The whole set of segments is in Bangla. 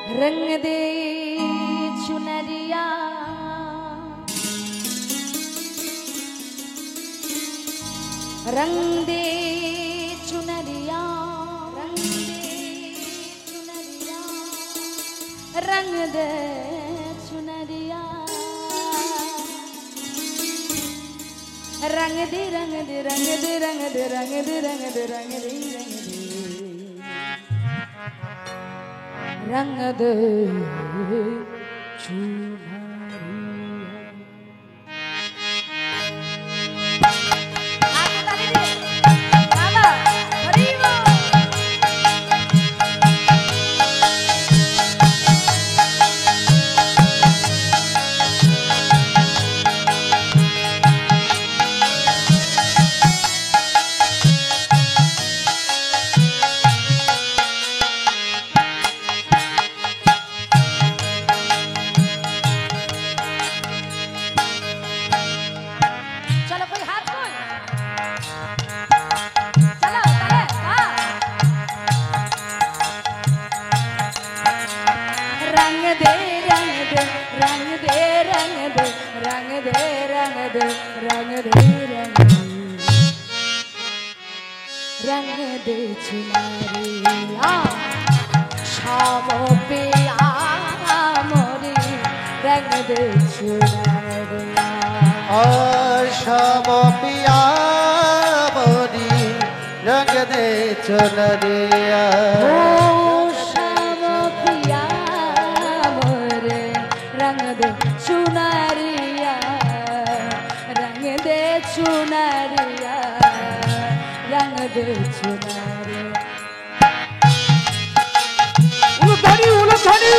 रंग दे चुनरिया रंग दे चुनरिया रंग दे चुनरिया रंग दे चुनरिया रंग दे रंग दे रंग दे रंग दे रंग दे रंग दे रंग दे रंग दे रंग दे चुनरिया शाम पिया मोरी रंग दे चुनरिया शाम पिया मोरी रंग दे चुनरिया शाम पिया मोरे रंग दे चुनरिया रंग दे चुनरिया रंग दे चुनरिया उलझनी उलझनी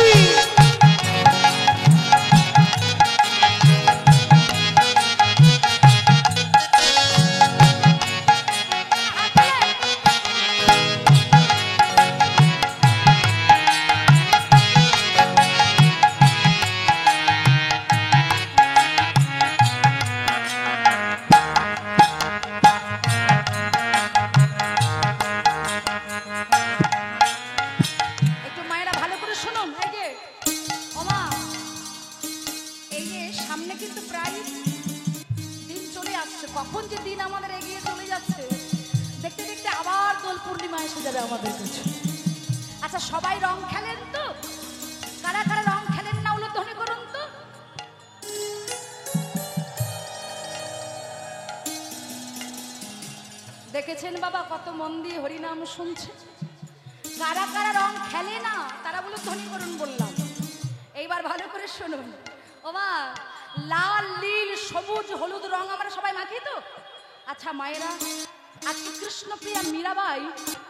কখন যে দিন আমাদের এগিয়ে চলে যাচ্ছে দেখতে দেখতে আবার দোল পূর্ণিমা এসে যাবে আমাদের কাছে। আচ্ছা সবাই রং খেলেন তো? কারা কারা রং খেলেন না উলুধ্বনি করুন তো। দেখেছেন বাবা কত মন দিয়ে হরিনাম শুনছে। কারা কারা রং খেলে না তারা উলুধ্বনি করুন বললাম। এইবার ভালো করে শুনুন। ও মা লাল নীল সবুজ হলুদ রং আমরা সবাই মাখি তো। আচ্ছা মায়েরা আজকে কৃষ্ণপ্রিয়া মীরাবাই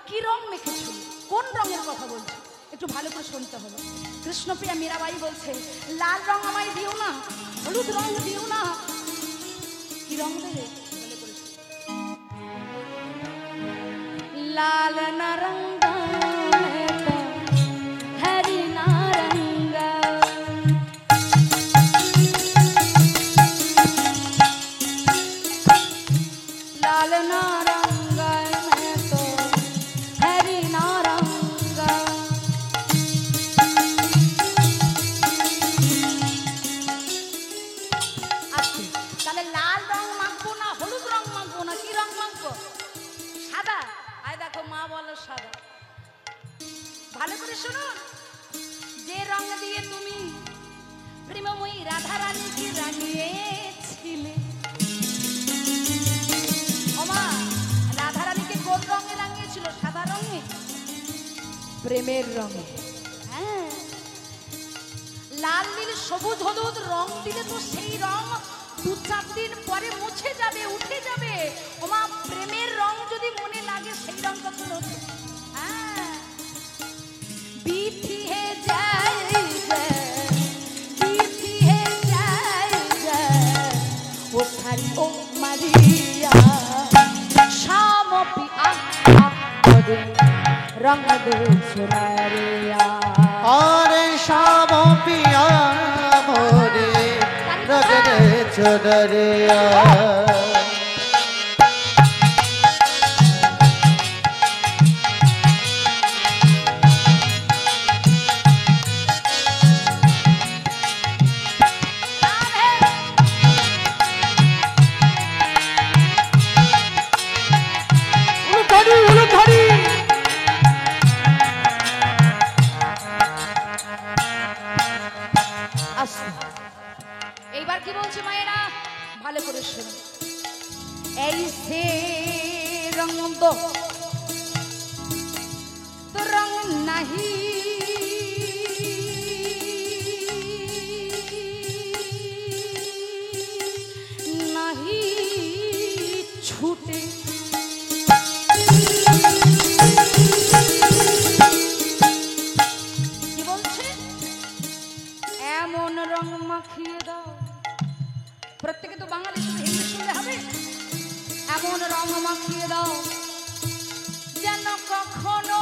কি রং মেখেছিল, কোন রঙের কথা বলছে একটু ভালো করে শুনতে হবে। কৃষ্ণপ্রিয়া মীরাবাই বলছে লাল রং আমায় দিও না, হলুদ রং দিও না, কি রং দেবে লাল নারঙ্গা হরি নারঙ্গা लाल नारंगा मैं तो हरी नारंगा আচ্ছা তাহলে লাল রং মাখবো না হলুদ রং মাখবো না কি রং মাখবো? সাদা। আয় দেখো মা বলো সাদা। ভালো করে শুনুন। যে রং দিয়ে তুমি প্রেমময়ী রাধা রানীকে রাঙিয়েছিলে, কোন রঙে রাঙিয়েছিল? সাদা রঙে, প্রেমের রঙে। হ্যাঁ লাল নীল সবুজ হলুদ রং দিলে তো সেই রং 2-4 দিন পরে মুছে যাবে, উঠে যাবে। ওমা প্রেমের রং যদি মনে লাগে সেই রং কখন ওঠে? হ্যাঁ বিথি হে যায় যায় বিথি হে যায় যায় ও সারি ও মারিয়া शाम पिया मोरे रंग दे चुनरिया और शाम पिया मोरे रंग दे चुनरिया বলছি মায়েরা, ভালো করে শোনো। এই সে রঙ দো তো রঙ নাহি, নাহি ছুটে। কি বলছে? এমন রং মাখিয়ে দাও। প্রত্যেকে তো বাঙালি, শুধু হিন্দি শুনলে হবে। এমন রং মাখিয়ে দাও যেন কখনো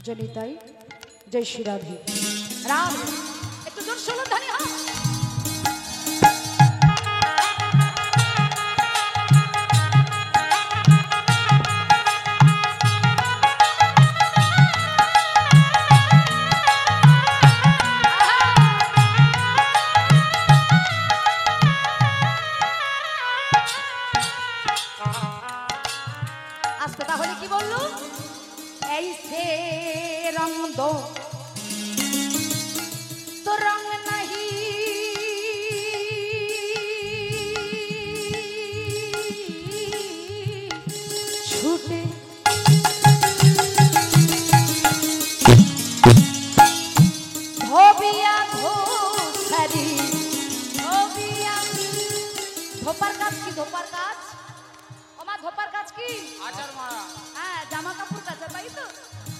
জনিতাই জয় শ্রী রাধে রাধে। একটু জোর শোনো ধানি, হ্যাঁ। আজকে তাহলে কি বললো? এই সে রং দো তো রং নাহি, ছুটে। ধোবিয়া ধোসারি, ধোবিয়া। ধোপার কাজ কি? ধোপার কাজ ওমা, ধোপার কাজ কি? আচার মারা। হ্যাঁ, জামা কাপড় কাচা, তাই তো।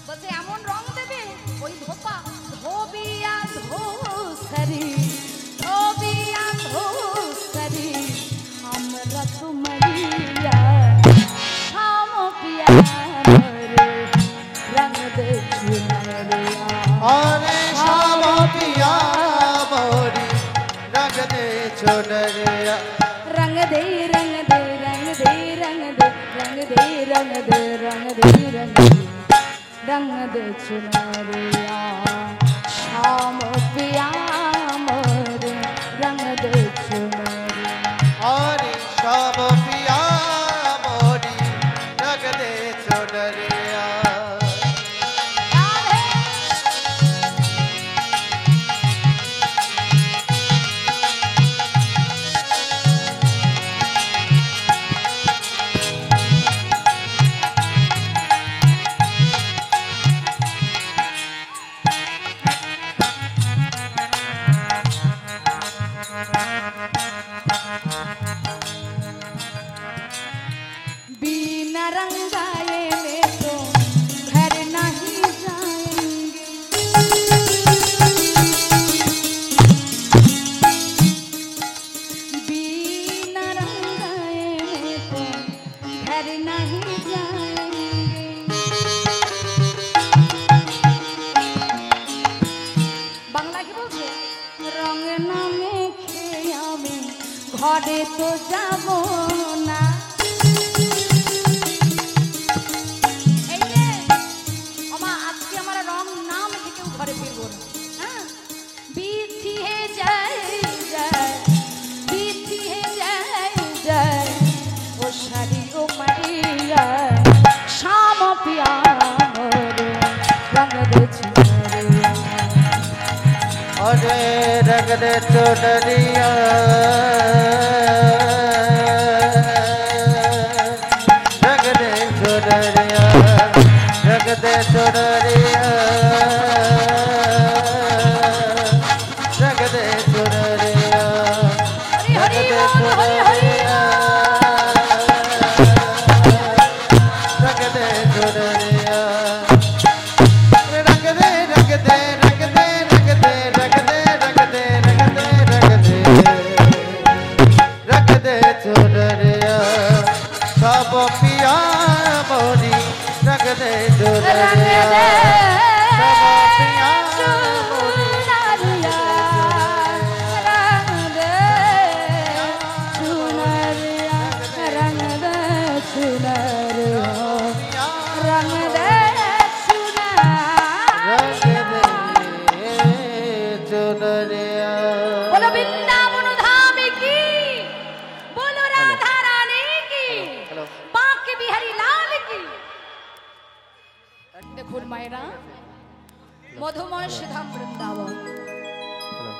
বলছে এমন রং দেবে ওই ধোপা। ধোবিয়া ধোসারি, ধোবিয়া ধোসারি, আমরা তোমারিয়া শাম পিয়া রঙ দে চুনরিয়া। আরে শাম পিয়া মোরি রঙ দে চুনরিয়া। রঙ দে রঙ দে রঙ দে রঙ দে রঙ দে রঙ দে রঙ দে রঙ দে रंग दे चुनरिया शाम पिया मोरे रंग दे चुनरिया। अरे शाम पिया मोरी रंग दे चुनरिया। बिना रंगाए में तो घर नहीं जाएंगे, बिना रंगाए में तो घर नहीं जाएंगे। बांग्ला की बोलते रंग नामे खेयामे घरे तो जाबो ना। ঘরে ফিরবো না, হ্যাঁ। বিথি হে যায় যায়, বিথি হে যায় যায়, ও শাড়ি ও মারিয়া শাম পিয়া মোরে রঙ দে চুনরিয়া। अरे रंग दे चुनरिया, रंग दे चुनरिया, रंग दे चुनरिया, रंग दे चुनरिया, रंग दे चुनरिया, रंग दे चुनरिया। रंग दे रंग दे रंग दे रंग दे रंग दे रंग दे रंग दे रंग दे रंग दे चुनरिया सब पिया रंग दे सबतिया चुनरिया रंग दे चुनरिया रंग दे चुनरिया रंग दे चुनरिया रंग दे चुनरिया। बोलो वृंदावन धाम की, बोलो राधा रानी की, हेलो बांके बिहारी लाल की। দেখুন মায়েরা, মধুময় শ্রীধাম বৃন্দাবন, हेलो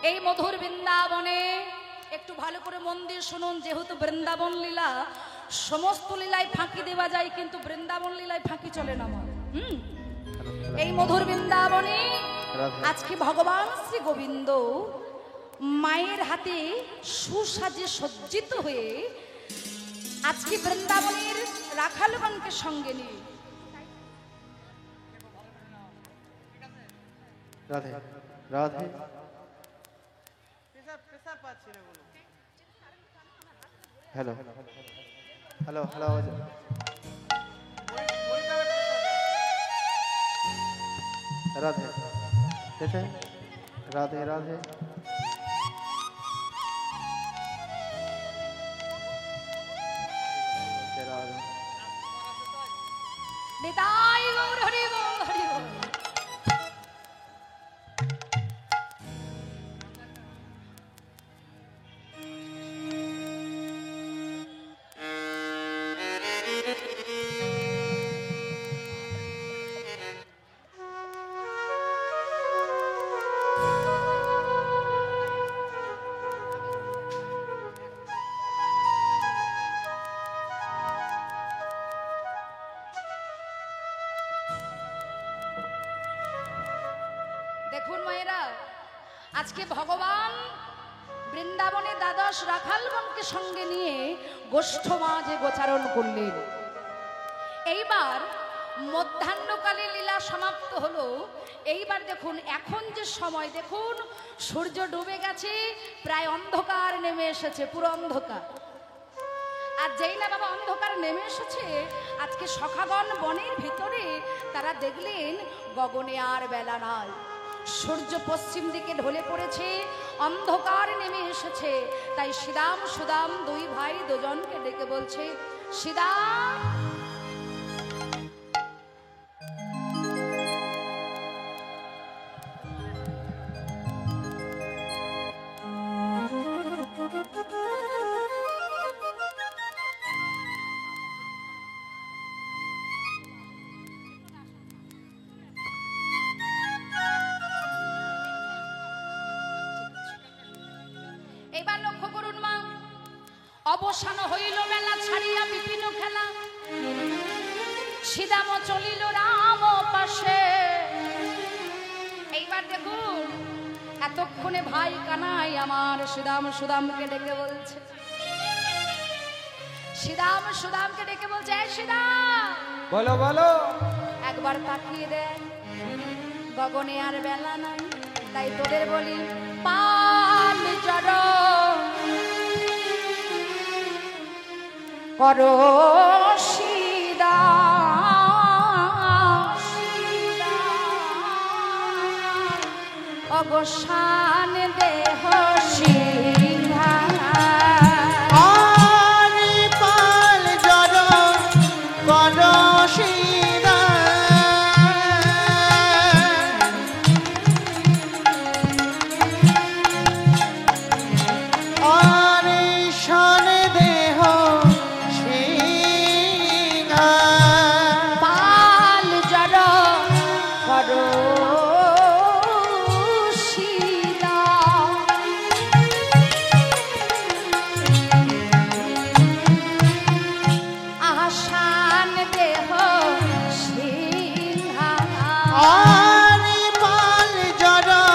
এই মধুর বৃন্দাবনে একটু ভালো করে মন দিয়ে শুনুন। যেহেতু বৃন্দাবন লীলা সমস্ত লীলায় ফাঁকি দেওয়া যায়, কিন্তু বৃন্দাবন লীলায় ফাঁকি চলে না মা। এই মধুর বৃন্দাবনে আজকে ভগবান শ্রী গোবিন্দ মায়ের হাতে সুসাজে সজ্জিত হয়ে আজকে বৃন্দাবনের রাখালগণকে সঙ্গে নিয়ে Radhe Radhe hello hello hello Radhe Radhe Radhe Radhe Nitai Gaur Hari বল হরি বল। দেখুন মায়েরা, আজকে ভগবান বৃন্দাবনে দ্বাদশ রাখালগণকে সঙ্গে নিয়ে গোষ্ঠ মাঝে গোচারণ করলেন। এইবার মধ্যাহ্নকালে লীলা সমাপ্ত হলো। এইবার দেখুন এখন যে সময়, দেখুন সূর্য ডুবে গেছে, প্রায় অন্ধকার নেমে এসেছে, পুরো অন্ধকার। আর যেই না বাবা অন্ধকার নেমে এসেছে, আজকে সখাগণ বনের ভিতরে তারা দেখলেন গগনে আর বেলা নাই, সূর্য পশ্চিম দিকে ঢলে পড়েছে, অন্ধকার নেমে এসেছে। তাই শ্রীদাম সুদাম দুই ভাই দুজনকে ডেকে বলছে, শ্রীদাম এবার লক্ষ্য করুন মা, অবসান হইল মেলা ছাড়িয়া বিপিন খেলা, শ্রীদাম চলিল রাম পাশে। এইবার দেখুন এতক্ষণে ভাই কানাই আমার শ্রীদাম সুদামকে ডেকে বলছে, শ্রীদাম সুদামকে ডেকে বলছে, এই শ্রীদাম बोलो बोलो একবার তাকিয়ে দেন, গগনে আর বেলা নাই। তাই তোদের বলি, পাল জড় করো সিদা, অবসান দেহ সিংহা आरी पाल जरो करो सीधा आरी शान देह सिंहा পাল জড় করো সিদা, আশান দেহ সিংহা आरी पाल जरो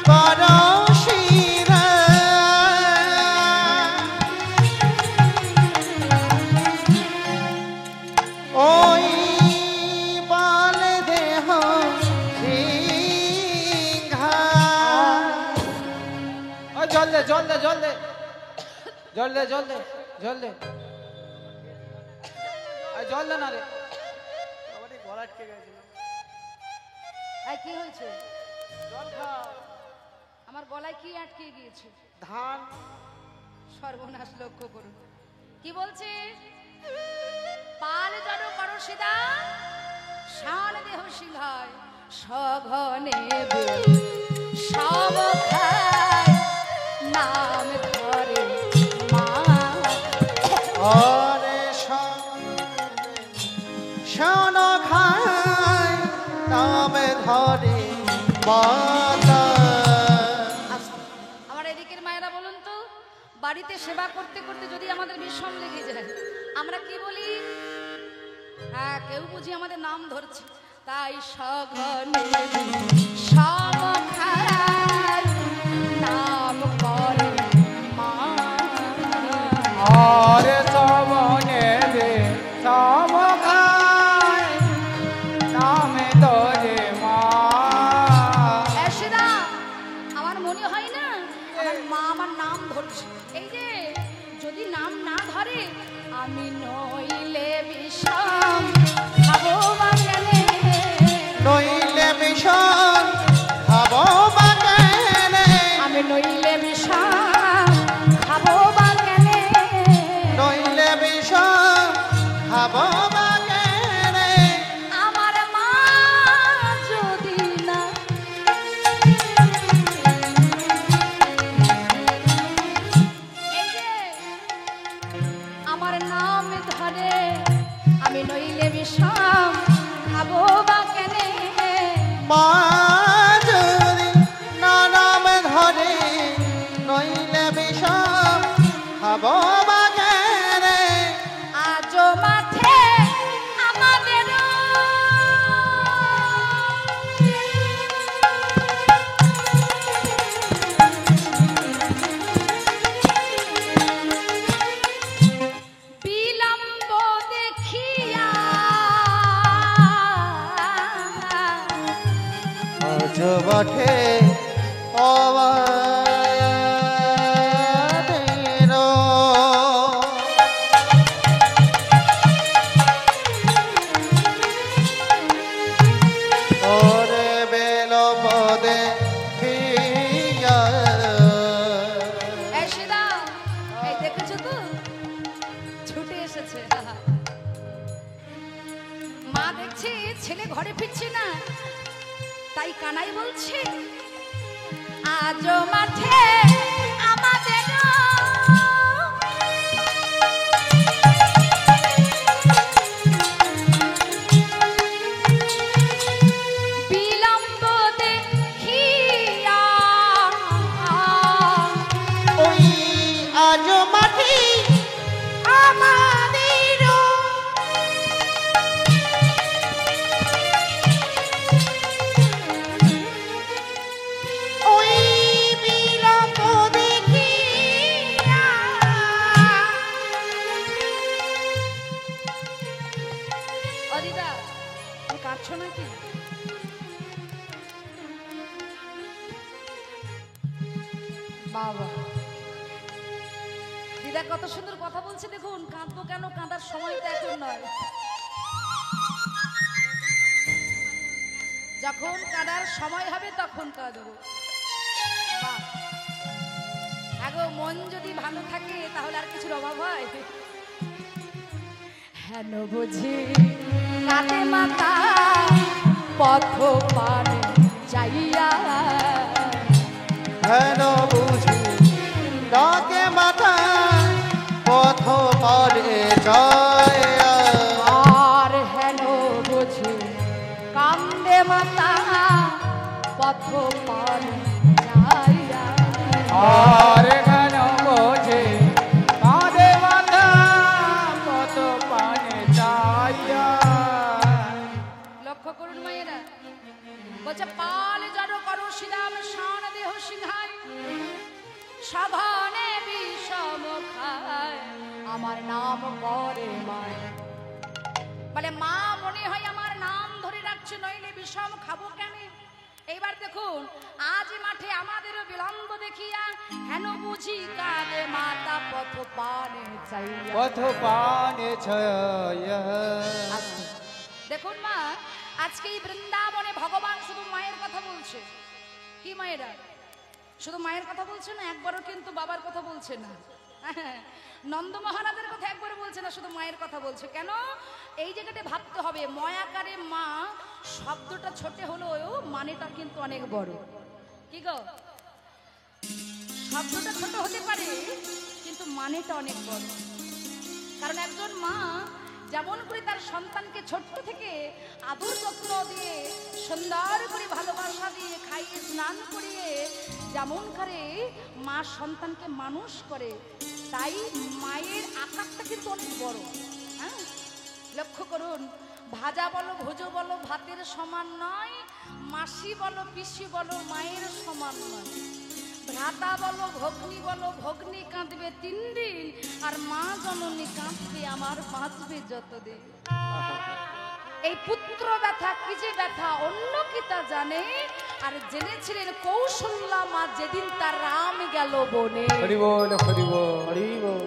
करो सीधा ओई पाल देह सिंहा জল দে জল দে জল দে জল দে জল দে জল দে জল দে না রে আটকে গেছিল। এই কি হয়েছে? জল খাও। আমার গলায় কি আটকে গিয়েছে? ধান। সর্বনাশ, লক্ষ্য করুন কি বলছে। পাল জড় করো সিদা শান দেহ সিংহায় সঘনে সব খায় নাম ধরে মা। ওরে শোন খায় নামে ধরে মাতা। আমার এদিকের মায়েরা বলুন তো, বাড়িতে সেবা করতে করতে যদি আমাদের বিষম লেগে যায় আমরা কি বলি? হ্যাঁ, কেউ বুঝি আমাদের নাম ধরছে, তাই সঘনে সব খায় নাম করে মা। আরে সবনে দে সব খায় নামে ধরে মা। এসেদা, আমার মনে হয় না আমার মা আমার নাম ধরছে। এই যে যদি নাম না ধরে আমি নইলে বিষম খাবো বা কেনে। নইলে বিষম খাবো বা কেনে। আমি নইলে বিষম খাবো বা কেনে। নইলে বিষম খাবো বা কেনে। আমার মা যদি না এই যে আমার নাম ধরে আমি নইলে বিষম খাবো বা কেনে। মা যদি না নাম ধরে নইলে বিষম খাবো বা কেনে। আজো মাঠে আমাদের বিলম্ব দেখিয়া আজ মাঠে অবাদের ওরে বিলম্ব দেখিয়া। এই সিদা, এই দেখেছো তো ছুটে এসেছে। মা দেখছে ছেলে ঘরে ফিরছে না, তাই কানাই বলছে আজ মাঠে আমাদের বিলম্ব দেখিয়া। ওই আজ মাঠে আমাদের ওই বিলম্ব দেখিয়া। ও দিদা, তুমি কাঁদছো নাকি? বাবা, দিদা কত সুন্দর কথা বলছে দেখুন। কাঁদবো কেন? কাঁদার সময়টা এখন নয়, যখন কাঁদার সময় হবে তখন কাঁদবো। বাহ, আগো মন যদি ভালো থাকে তাহলে আর কিছুর অভাব হয়? হেন বুঝি কাঁদে মাতা পথ পানে যাইয়া। হেন বুঝি ডাকে মাথা পথ পারে যায়। আর হেন বুঝি কান্দে মাতা পথ পানে যাইয়া। আর ঘন বোঝে কাঁধে মাথা কত পানে চাইয়া। লক্ষ্য করুন মায়েরা, বলছে পাল জড় করো শ্রীরাম শান দেহ সিংহায় সাধনে বিষম খায় আমার নাম করে মায়। বলে মা মনে হয় আমার নাম ধরে রাখছে, নইলে বিষম খাবো কেন। এইবার দেখুন, আজ মাঠে আমাদেরও বিলম্ব দেখিয়া হেন বুঝি কাঁদে মাতা পথ পানে চাইয়া। পথ পানে ছায়া। দেখুন মা, আজকে এই বৃন্দাবনে ভগবান শুধু মায়ের কথা বলছে। কি মায়েরা শুধু মায়ের কথা বলছে না, একবারও কিন্তু বাবার কথা বলছে না। নন্দ মহারাজের কথা একবারও বলছে না, শুধু মায়ের কথা বলছে। কেন? এই জায়গাটা ভাবতে হবে, ময়াকারে মা শব্দটা ছোট হলেও মানেটা কিন্তু অনেক বড়। কি গো, শব্দটা ছোট হতে পারে কিন্তু মানেটা অনেক বড়। কারণ একজন মা যেমন করে তার সন্তানকে ছোট্ট থেকে আদর যত্ন দিয়ে সুন্দর করে ভালোবাসা দিয়ে খাইয়ে স্নান করিয়ে যেমন করে মা সন্তানকে মানুষ করে, তাই মায়ের আকারটা কিন্তু অনেক বড়। হ্যাঁ, লক্ষ্য করুন, ভাজা বলো ভোজো বলো ভাতের সমান নয়, মাসি বলো পিসি বলো মায়ের সমান নয়। ভ্রাতা বলো ভগ্নী বলো, ভগ্নী কাঁদবে 3 দিন আর মা জননী কাঁদবে আমার বাঁচবে যতদিন। এই পুত্র ব্যথা কি যে ব্যথা অন্য কি তা জানে, আর জেনেছিলেন কৌশল্যা মা যেদিন তার রাম গেল বনে। হরি বল হরি বল হরি বল।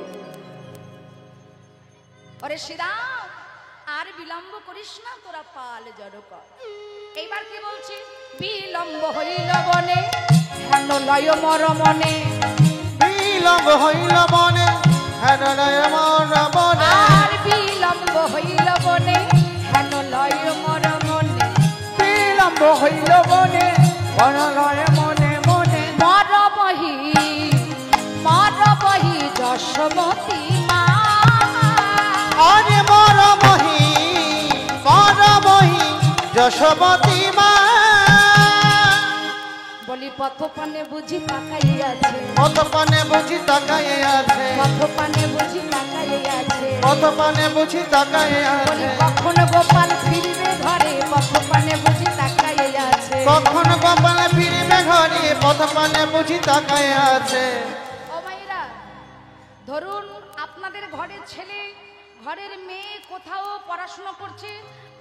ওরে শ্রীরাম আর বিলম্ব করিস না, তোরা পাল জড় কর। এইবার কি বলছি, বিলম্ব হইল বনে হেন লয় মর মনে, বিলম্ব হইল বনে হেন লয় মর মনে, আর বিলম্ব হইল বনে হেন লয় মর মনে, বিলম্ব হইল বনে হেন লয় মনে মনে। মর বহি যশোমতী মা, আরে মর বহি যশোমতী মা। বলি পথপানে বুঝি তাকাইয়াছে, পথপানে বুঝি তাকায়ে আছে, পথপানে বুঝি তাকাইয়াছে, পথপানে বুঝি তাকায়ে বলি আছে, কখন গোপাল ফিরবে ঘরে, পথপানে বুঝি তাকাইয়াছে। কখন গোপাল ফিরবে ঘরে, পথপানে বুঝি তাকায়ে আছে। ও মাইরা, ধরুন আপনাদের ঘরের ছেলে ঘরের মেয়ে কোথাও পড়াশোনা করছে,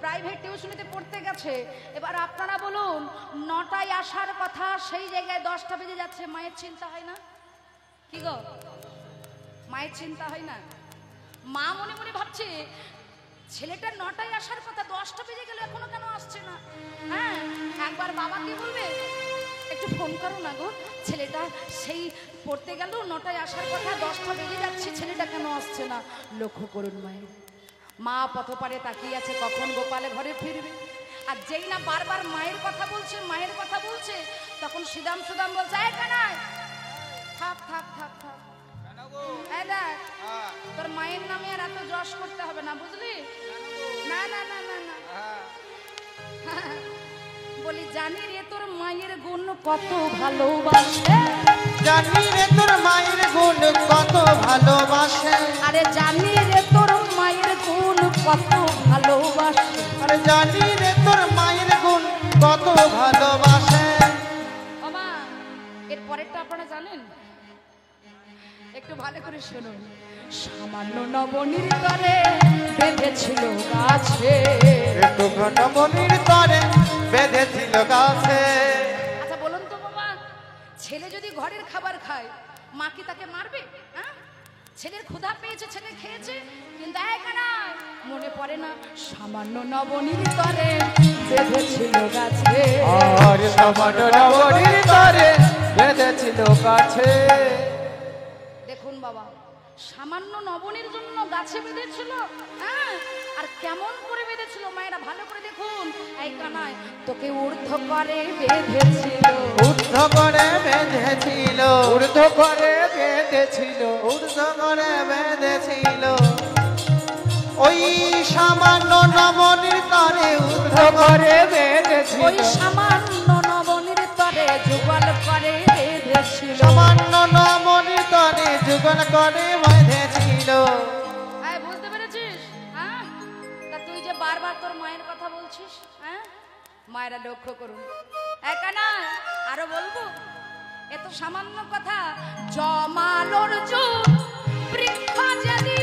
প্রাইভেট টিউশনিতে পড়তে গেছে। এবার আপনারা বলুন, 9টায় আসার কথা, সেই জায়গায় 10টা বেজে যাচ্ছে, মায়ের চিন্তা হয় না? কি গো, মায়ের চিন্তা হয় না? মা মনে মনে ভাবছে ছেলেটা 9টায় আসার কথা, 10টা বেজে গেল এখনো কেন আসছে না। হ্যাঁ, একবার বাবাকে বলবে একটু ফোন করো না গো, ছেলেটা সেই পড়তে গেল, 9টায় আসার কথা, 10টা বেজে যাচ্ছে, ছেলেটা কেন আসছে না। লক্ষ্য করুন মায়ের, মা পথপারে তাকিয়ে আছে কখন গোপালে ঘরে ফিরবে। আর যেই না বারবার মায়ের কথা বলছে মায়ের কথা বলছে, তখন সুদাম বলছে, এই কানাই থাক থাক থাক থাক, এই দেখ তোর মায়ের নামে আর এত যশ করতে হবে না, বুঝলি? না না না না না, বলি জানি রে তোর মায়ের গুণ কত ভালোবাসে, জানি রে তোর মায়ের গুণ কত ভালোবাসে, আরে জানি রে তোর মায়ের গুণ কত ভালোবাসে, আরে জানি রে তোর মায়ের গুণ কত ভালোবাসে। বাবা এর পরেরটা আপনারা জানেন? একটু ভালো করে শুনুন। সামান্য নবনীর তরে বেঁধেছিল গাছে, একটু ঘন বনির তরে বেঁধেছিল গাছে। আচ্ছা বলুন তো বাবা, ছেলে যদি ঘরের খাবার খায় মা কি তাকে মারবে? হ্যাঁ, ছেলের ক্ষুধা পেয়েছে, ছেলে খেয়েছে, কিন্তু মনে পড়ে না সামান্য নবনীর তরে বেঁধেছিল গাছে, আর সামান্য নবনীর তরে বেঁধেছিল গাছে। দেখুন বাবা, সামান্য নবনীর জন্য গাছে বেঁধেছিল। হ্যাঁ, আর কেমন করে বেঁধেছিল মায়েরা ভালো করে দেখুন। এই কানায় তোকে ঊর্ধ্ব করে বেঁধেছিল, ঊর্ধ্ব করে বেঁধেছিল, ঊর্ধ্ব করে বেঁধেছিল, ঊর্ধ্ব করে বেঁধেছিল। ওই সামান্য নবনীর তরে ঊর্ধ্ব করে বেঁধেছিল, ওই সামান্য নবনীর তরে যুগল করে বেঁধেছিল, সামান্য নবনীর তরে যুগল করে বেঁধেছিল। বুঝতে পেরেছিস? হ্যাঁ, তা তুই যে বারবার তোর মায়ের কথা বলছিস, হ্যাঁ, মায়েরা লক্ষ্য করুন। একা না, আরো বলবো, এত সামান্য কথা। জমালোর যুগ বৃক্ষ যদি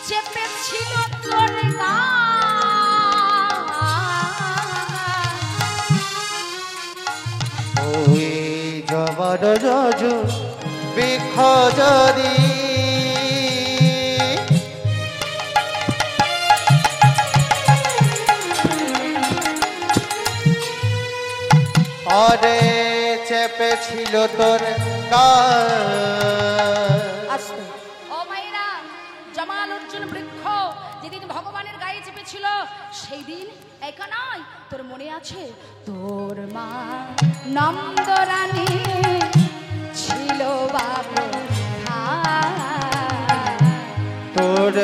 চেপেছিল তোর গা, ওই জবা বড় যজু বৃক্ষ যদি অরে চেপেছিল তোর আস্তে ও মায়েরা জমাল অর্জুন বৃক্ষ যেদিন ভগবানের গায়ে চেপেছিল সেই দিন একা নয় তোর মনে আছে তোর মা নন্দরানী ছিল বাবু তোর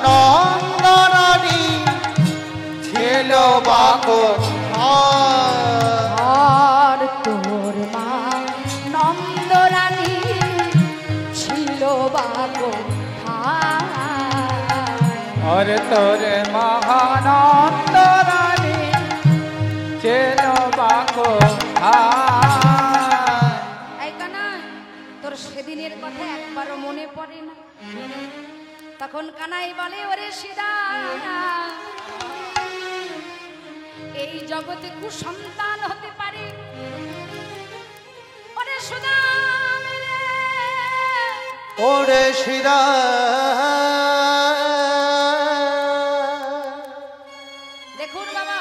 নন্দরানী ছিল বাকো আর তোর মা নন্দরানী ছিল বাবু और तोरे महानंद रानी चेलो बाको এই কানা তোর সেদিনের কথা একবারও মনে পড়ে না তখন কানাই বলে ওরে সিদা এই জগতে কুসন্তান হতে পারে ওরে সুদা ওরে শিরা দেখুন বাবা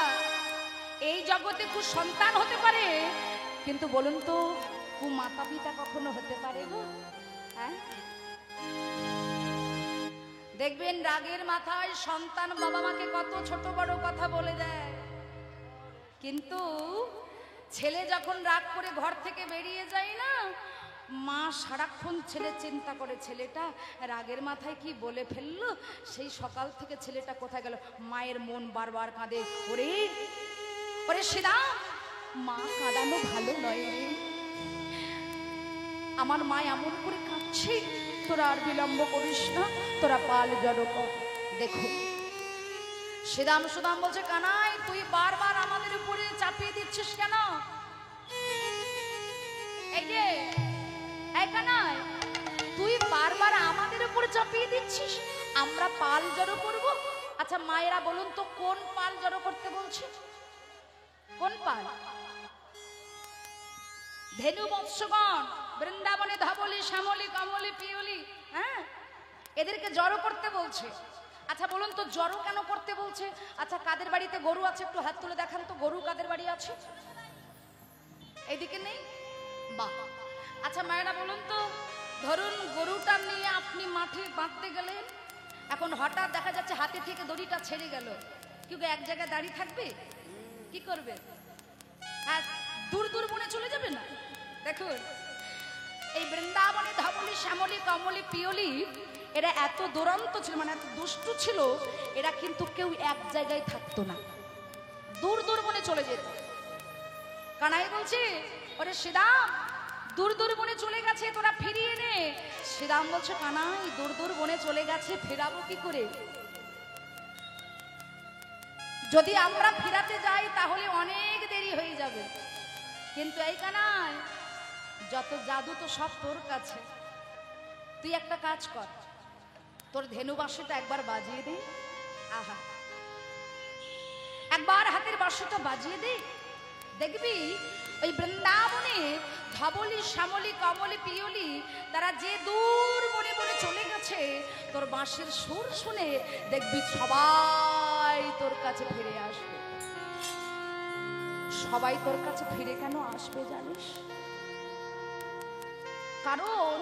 এই জগতে কুসন্তান হতে পারে কিন্তু বলুন তো কু মাতা পিতা কখনো হতে পারে গো হ্যাঁ দেখবেন রাগের মাথায় সন্তান বাবা মাকে কত ছোট বড় কথা বলে দেয় কিন্তু ছেলে যখন রাগ করে ঘর থেকে বেরিয়ে যায় না মা সারাক্ষণ ছেলে চিন্তা করে ছেলেটা রাগের মাথায় কি বলে ফেললো সেই সকাল থেকে ছেলেটা কোথায় গেল মায়ের মন বারবার কাঁদে ওরে ওরে সেদা মা কাঁদানো ভালো নয় রে আমার মা এমন করে কাঁদছে তোরা আর বিলম্ব করিস না তোরা পাল জড়ো কর দেখো সেদাম সুদাম বলছে কানাই তুই বারবার আমাদের উপরে চাপিয়ে দিচ্ছিস কেন এই যে এই কানাই তুই বারবার আমাদের উপরে চাপিয়ে দিচ্ছিস আমরা পাল জড়ো করব আচ্ছা মায়েরা বলুন তো কোন পাল জড়ো করতে বলছে কোন পাল ধেনু বৎসগণ বৃন্দাবনে ধবলি শ্যামলি কমলি পিয়লি হ্যাঁ এদেরকে জড়ো করতে বলছে আচ্ছা বলুন তো জড়ো কেন করতে বলছে আচ্ছা কাদের বাড়িতে গরু আছে একটু হাত তুলে দেখান তো গরু কাদের বাড়ি আছে এইদিকে নেই বাহ আচ্ছা মায়েরা বলুন তো ধরুন গরুটা নিয়ে আপনি মাঠে বাঁধতে গেলেন এখন হঠাৎ দেখা যাচ্ছে হাতে থেকে দড়িটা ছেড়ে গেল কিন্তু এক জায়গায় দাঁড়িয়ে থাকবে কি করবে হ্যাঁ দূর দূর বনে চলে যাবে না দেখুন এই বৃন্দাবনে ধবলি শ্যামলি কমলি পিয়লি এরা এত দুরন্ত ছিল মানে এত দুষ্টু ছিল এরা কিন্তু কেউ এক জায়গায় থাকতো না দূর দূর বনে চলে যেত কানাই বলছে ওরে শ্রীরাম দূর দূর বনে চলে গেছে তোরা ফিরিয়ে নে শ্রীরাম বলছে কানাই দূর দূর বনে চলে গেছে ফেরাবো কি করে যদি আমরা ফেরাতে যাই তাহলে অনেক দেরি হয়ে যাবে কিন্তু এই কানাই যত জাদু তো সব তোর কাছে তুই একটা কাজ কর তোর ধেনু বাঁশিটা একবার বাজিয়ে দে আহা একবার হাতের বাঁশিটা বাজিয়ে দে দেখবি ওই বৃন্দাবনে ধবলি শ্যামলি কমলি পিয়লি তারা যে দূর বনে বনে চলে গেছে তোর বাঁশির সুর শুনে দেখবি সবাই তোর কাছে ফিরে আসবে সবাই তোর কাছে ফিরে কেন আসবে জানিস কারণ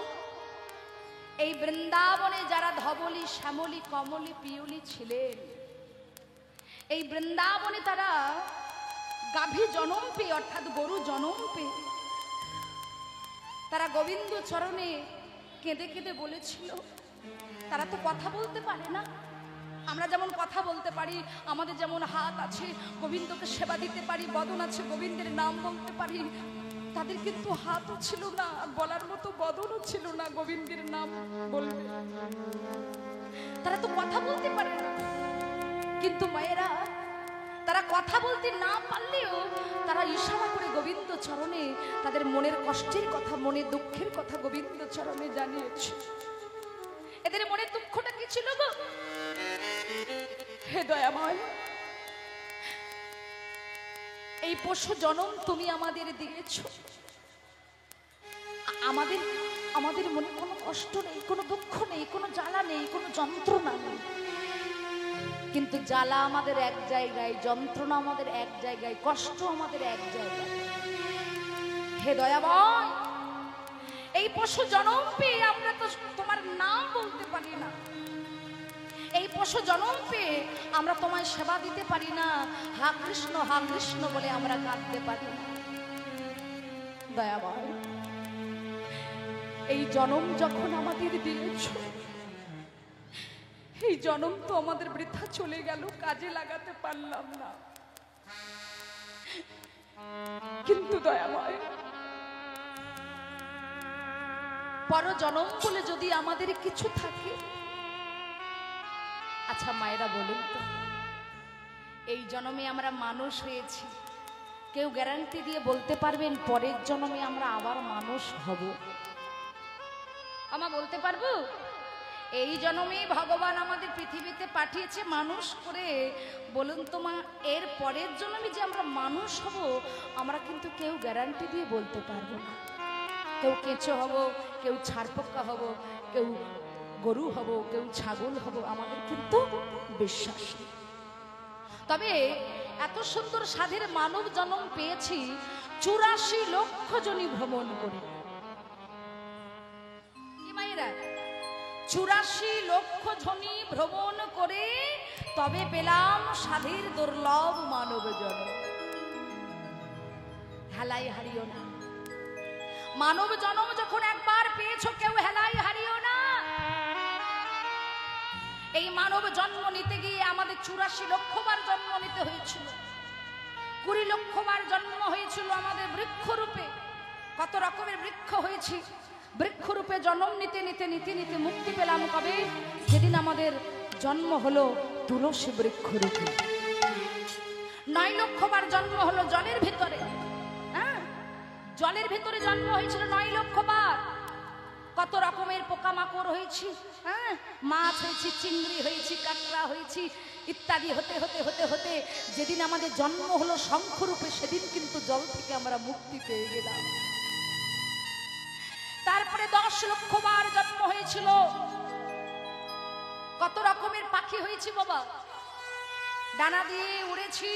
এই বৃন্দাবনে যারা ধবলি শ্যামলি কমলি পিয়লি ছিলেন এই বৃন্দাবনে তারা গাভী জনম পেয়ে অর্থাৎ গরু জনম পেয়ে তারা গোবিন্দ চরণে কেঁদে কেঁদে বলেছিল তারা তো কথা বলতে পারে না আমরা যেমন কথা বলতে পারি আমাদের যেমন হাত আছে গোবিন্দকে সেবা দিতে পারি বদন আছে গোবিন্দের নাম বলতে পারি তাদের কিন্তু হাতও ছিল না বলার মতো বদনও ছিল না গোবিন্দের নাম বলবে তারা তো কথা বলতে পারে না কিন্তু মায়েরা তারা কথা বলতে না পারলেও তারা ইশারা করে গোবিন্দ চরণে তাদের মনের কষ্টের কথা মনের দুঃখের কথা গোবিন্দ চরণে জানিয়েছে এদের মনের দুঃখটা কি ছিল গো হে দয়াময় এই পশু জনম তুমি আমাদের দিয়েছ আমাদের আমাদের মনে কোনো কষ্ট নেই, কোনো দুঃখ নেই, কোনো জ্বালা নেই, কোনো যন্ত্রণা নেই, কিন্তু জ্বালা আমাদের এক জায়গায়, যন্ত্রণা আমাদের এক জায়গায়, কষ্ট আমাদের এক জায়গায়। হে দয়াময়, এই পশু জনম পেয়ে আমরা তো তোমার নাম বলতে পারি না, এই পশু জনম পেয়ে আমরা তোমায় সেবা দিতে পারি না, হা কৃষ্ণ বলে আমরা কাঁদতে পারি না। দয়াময়, এই জনম যখন আমাদের দিয়েছ, এই জনম তো আমাদের বৃথা চলে গেল, কাজে লাগাতে পারলাম না, কিন্তু দয়াময় পর জনম বলে যদি আমাদের কিছু থাকে, আচ্ছা মায়েরা বলুন তো, এই জন্মে আমরা মানুষ হয়েছি, কেউ গ্যারান্টি দিয়ে বলতে পারবেন পরের জন্মে আমরা আবার মানুষ হব? আমরা বলতে পারবো? এই জন্মেই ভগবান আমাদের পৃথিবীতে পাঠিয়েছে মানুষ করে, বলুন তো মা, এর পরের জন্মে যে আমরা মানুষ হব আমরা কিন্তু কেউ গ্যারান্টি দিয়ে বলতে পারবো না। কেউ কেঁচো হব, কেউ ছারপোকা হব, কেউ গরু হব, কেউ ছাগল হব, আমাদের কিন্তু বিশ্বাস নেই। তবে এত সুন্দর সাধের মানব জন্ম পেয়েছি 84 লক্ষ জনি ভ্রমণ করে। কি মায়েরা, 84 লক্ষ জনি ভ্রমণ করে তবে পেলাম সাধের দুর্লভ মানব জন্ম। হেলাই হারিও না, মানব জন্ম যখন একবার পেয়েছো কেউ হেলাই হারিও না। এই মানব জন্ম নিতে গিয়ে আমাদের 84 লক্ষ বার জন্ম নিতে হয়েছিল, 20 লক্ষ বার জন্ম হয়েছিল আমাদের বৃক্ষরূপে। কত রকমের বৃক্ষ হয়েছি, বৃক্ষরূপে জন্ম নিতে নিতে নিতে নিতে মুক্তি পেলাম কবে? যেদিন আমাদের জন্ম হলো তুলসী বৃক্ষরূপে। 9 লক্ষ বার জন্ম হলো জলের ভিতরে, হ্যাঁ, জলের ভিতরে জন্ম হয়েছিল 9 লক্ষ বার। কত রকমের পোকামাকড় হয়েছি, হ্যাঁ, মাছ হয়েছি, চিংড়ি হয়েছি, কাঁকড়া হয়েছি, ইত্যাদি হতে হতে হতে হতে যেদিন আমাদের জন্ম হলো শঙ্খরূপে, সেদিন কিন্তু জল থেকে আমরা মুক্তি পেয়ে গেলাম। তারপরে 10 লক্ষ বার জন্ম হয়েছিল। কত রকমের পাখি হয়েছি বাবা, ডানা দিয়ে উড়েছি,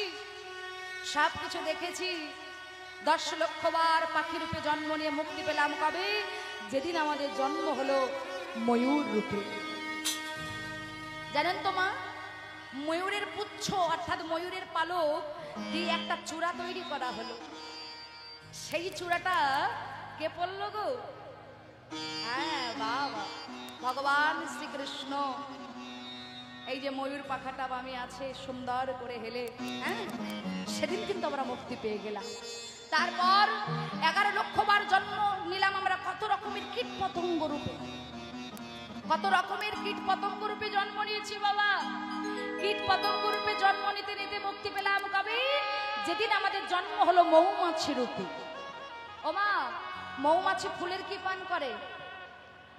সব কিছু দেখেছি। 10 লক্ষ বার পাখি রূপে জন্ম নিয়ে মুক্তি পেলাম কবে? যেদিন আমাদের জন্ম হলো ময়ূর রূপে। জানেন তো মা, ময়ূরের পুচ্ছ অর্থাৎ ময়ূরের পালক দিয়ে একটা চূড়া তৈরি করা হলো। সেই চূড়াটা কে পড়লো গো? হ্যাঁ বাবা, ভগবান শ্রীকৃষ্ণ। এই যে ময়ূর পাখাটা বামে আছে সুন্দর করে হেলে, হ্যাঁ, সেদিন কিন্তু আমরা মুক্তি পেয়ে গেলাম। তারপর 11 লক্ষ বার জন্ম নিলাম আমরা কত রকমের কীট পতঙ্গ রূপে, কত রকমের কীট পতঙ্গ রূপে জন্ম নিয়েছি বাবা। কীট পতঙ্গ রূপে জন্ম নিতে নিতে মুক্তি পেলাম কবে? যেদিন আমাদের জন্ম হলো মৌমাছি রূপে। ও মা, মৌমাছি ফুলের কি পান করে?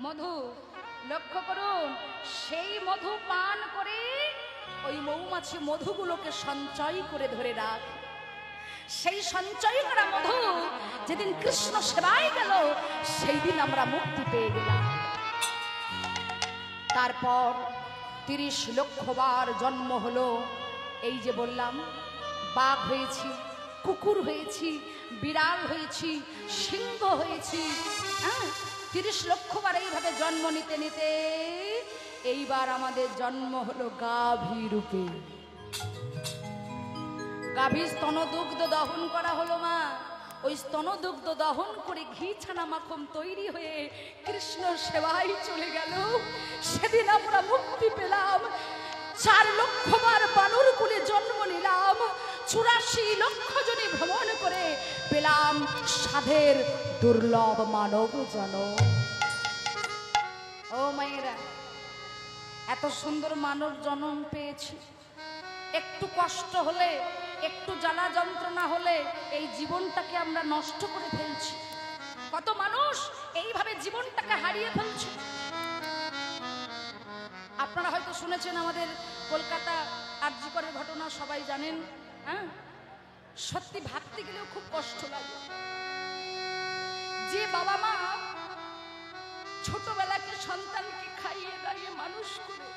মধু। লক্ষ্য করুন, সেই মধু পান করে ওই মৌমাছি মধুগুলোকে সঞ্চয় করে ধরে রাখে। সেই সঞ্চয় করা মধু যেদিন কৃষ্ণ সেবায় গেল, সেই দিন আমরা মুক্তি পেয়ে গেলাম। তারপর 30 লক্ষ বার জন্ম হলো। এই যে বললাম, বাঘ হয়েছি, কুকুর হয়েছি, বিড়াল হয়েছি, সিংহ হয়েছি, হ্যাঁ, 30 লক্ষ বার এইভাবে জন্ম নিতে নিতে এইবার আমাদের জন্ম হলো গাভী রূপে। গাভী স্তন দুগ্ধ দহন করা হলো মা। ওই স্তন দুগ্ধ দহন করে ঘি ছানা মাখন তৈরি হয়ে কৃষ্ণ সেবায় চলে গেল। সেদিন আমরা মুক্তি পেলাম। 4 লক্ষ বার বানর কুলে জন্ম নিলাম। 84 লক্ষ জনে ভ্রমণ করে পেলাম সাধের দুর্লভ মানব জন্ম। ও মায়েরা, এত সুন্দর মানব জন্ম পেয়েছি, একটু কষ্ট হলে, একটু জ্বালা যন্ত্রণা হলে এই জীবনটাকে আমরা নষ্ট করে ফেলছি। কত মানুষ এইভাবে জীবনটাকে হারিয়ে ফেলছে। আপনারা হয়তো শুনেছেন আমাদের কলকাতা আরজি করের ঘটনা, সবাই জানেন। হ্যাঁ, সত্যি ভাবতে গেলেও খুব কষ্ট লাগে। যে বাবা মা ছোটবেলাকে সন্তানকে খাইয়ে দাইয়ে মানুষ করে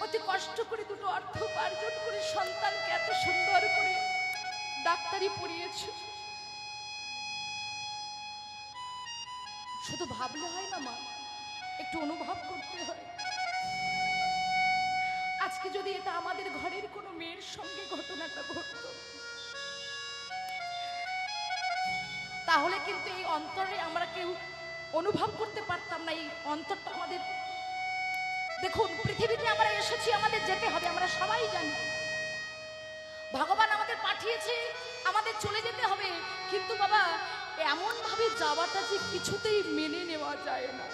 অতি কষ্ট করে দুটো অর্থ উপার্জন করে সন্তানকে এত সুন্দর করে ডাক্তারি পড়িয়েছে। শুধু ভাবলে হয় না মা, একটু অনুভব করতে হয়। আজকে যদি এটা আমাদের ঘরের কোনো মেয়ের সঙ্গে ঘটনাটা ঘটত, তাহলে কিন্তু এই অন্তরে আমরা কেউ অনুভব করতে পারতাম না। এই অন্তরটা আমাদের, দেখুন পৃথিবীতে আমরা এসেছি, আমাদের যেতে হবে, আমরা সবাই জানি ভগবান আমাদের পাঠিয়েছে, আমাদের চলে যেতে হবে। কিন্তু বাবা এমন ভাবে যাওয়াটা যে কিছুতেই মেনে নেওয়া যায় না।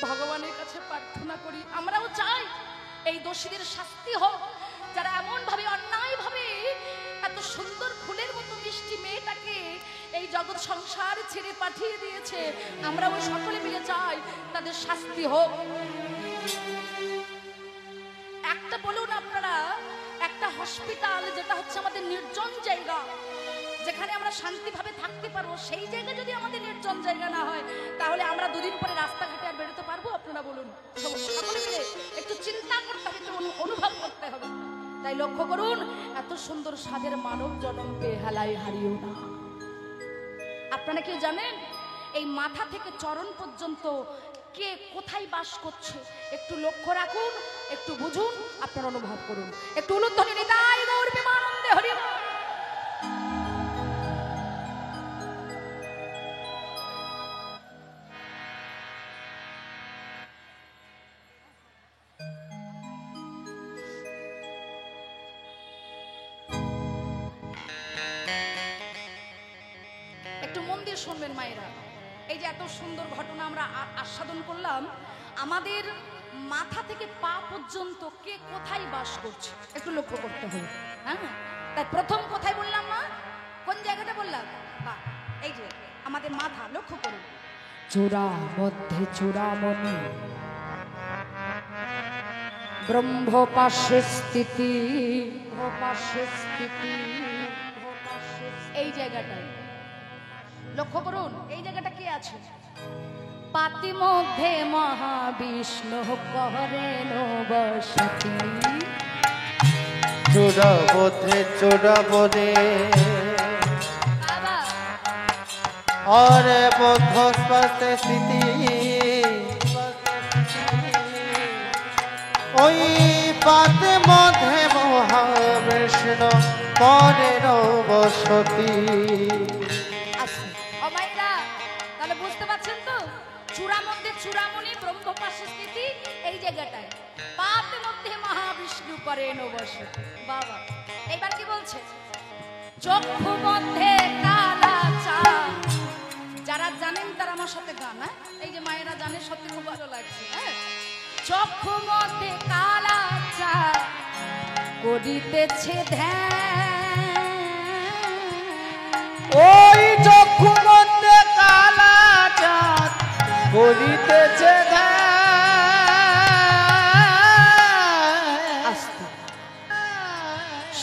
ভগবানের কাছে প্রার্থনা করি, আমরাও চাই এই দোষীদের শাস্তি হোক, যারা এমন ভাবে অন্যায় ভাবে এত সুন্দর ফুলের মতো মিষ্টি মেয়েটাকে এই জগৎ সংসার ছেড়ে পাঠিয়ে দিয়েছে। আমরাও সকলে মিলে চাই তাদের শাস্তি হোক। একটা বলুন আপনারা, একটা হসপিটাল যেটা হচ্ছে আমাদের নির্জন জায়গা, যেখানে আমরা শান্তিভাবে থাকতে পারবো, সেই জায়গা যদি আমাদের নির্জন জায়গা না হয়, তাহলে আমরা দুদিন পরে রাস্তাঘাটে আর বেরোতে পারবো? আপনারা বলুন। সকলে মিলে একটু চিন্তা করতে হবে, একটু অনুভব করতে হবে। তাই লক্ষ্য করুন, এত সুন্দর স্বাদের মানব জন্ম পেয়ে হেলায় হারিও না। আপনারা কেউ জানেন এই মাথা থেকে চরণ পর্যন্ত কে কোথায় বাস করছে? একটু লক্ষ্য রাখুন, একটু বুঝুন, আপনারা অনুভব করুন। একটু উলুধ্বনি নিতাই গৌর প্রেমানন্দে হরি বল। একটু মন দিয়ে শুনবেন মায়েরা, এই যে এত সুন্দর ঘটনা আমরা আস্বাদন করলাম, আমাদের মাথা থেকে পা পর্যন্ত কে কোথায় বাস করছে একটু লক্ষ্য করতে হবে। হ্যাঁ, তাই প্রথম কোথায় বললাম মা? কোন জায়গাটা বললাম? এই যে আমাদের মাথা, লক্ষ্য করুন। চূড়া মধ্যে চূড়ামণি, ব্রহ্ম পাশে স্থিতি, এই জায়গাটায় লক্ষ্য করুন, এই জায়গাটা কে আছে? পাতি মধ্যে মহাবিষ্ণু করেন বসতি। চূড়াবোধে চূড়াবোধে বাবা और बोध स्वस्थ स्थिति ওই পাতে মধ্যে মহাবিষ্ণু করেন বসতি। আছে ও মাইরা, তাহলে বুঝতে পারছেন তো? চূড়া মধ্যে চূড়ামণি, ব্রহ্ম পাশে স্থিতি, এই জায়গাটায় পাতে মধ্যে মহাবিষ্ণু করেন বসতি। বাবা এইবার কি বলছে? চক্ষু মধ্যে কালা চাঁদ। যারা জানেন তারা আমার সাথে গান, হ্যাঁ এই যে মায়েরা জানে, সত্যি খুব ভালো লাগছে। হ্যাঁ, চক্ষু মধ্যে কালা চাঁদ করিতেছে ধ্যান। ওই চক্ষু মধ্যে কালা চাঁদ করিতেছে আস্তে।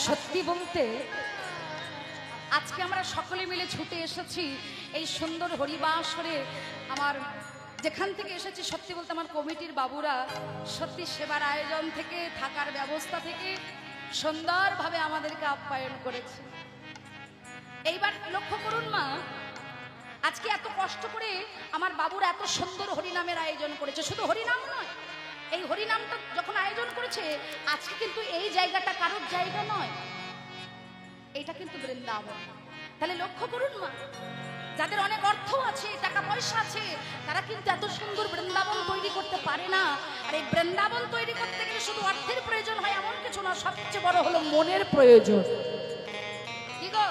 সত্যি বলতে আজকে আমরা সকলে মিলে ছুটে এসেছি এই সুন্দর হরিবাসরে। আমার যেখান থেকে এসেছি, সত্যি বলতে আমার কমিটির বাবুরা সত্যি সেবার আয়োজন থেকে, থাকার ব্যবস্থা থেকে সুন্দরভাবে আমাদেরকে আপ্যায়ন করেছে। এইবার লক্ষ্য করুন মা, আজকে এত কষ্ট করে আমার বাবুরা এত সুন্দর হরিনামের আয়োজন করেছে। শুধু হরিনাম নয়, এই হরিনামটা যখন আয়োজন করেছে, আজকে কিন্তু এই জায়গাটা কারোর জায়গা নয়, এটা কিন্তু বৃন্দাবন। তাহলে লক্ষ্য করুন মা, যাদের অনেক অর্থ আছে, টাকা পয়সা আছে, তারা কিন্তু এত সুন্দর বৃন্দাবন তৈরি করতে পারে না। আর এই বৃন্দাবন তৈরি করতে গেলে শুধু অর্থের প্রয়োজন হয় এমন কিছু না, সবচেয়ে বড় হলো মনের প্রয়োজন। কি গো,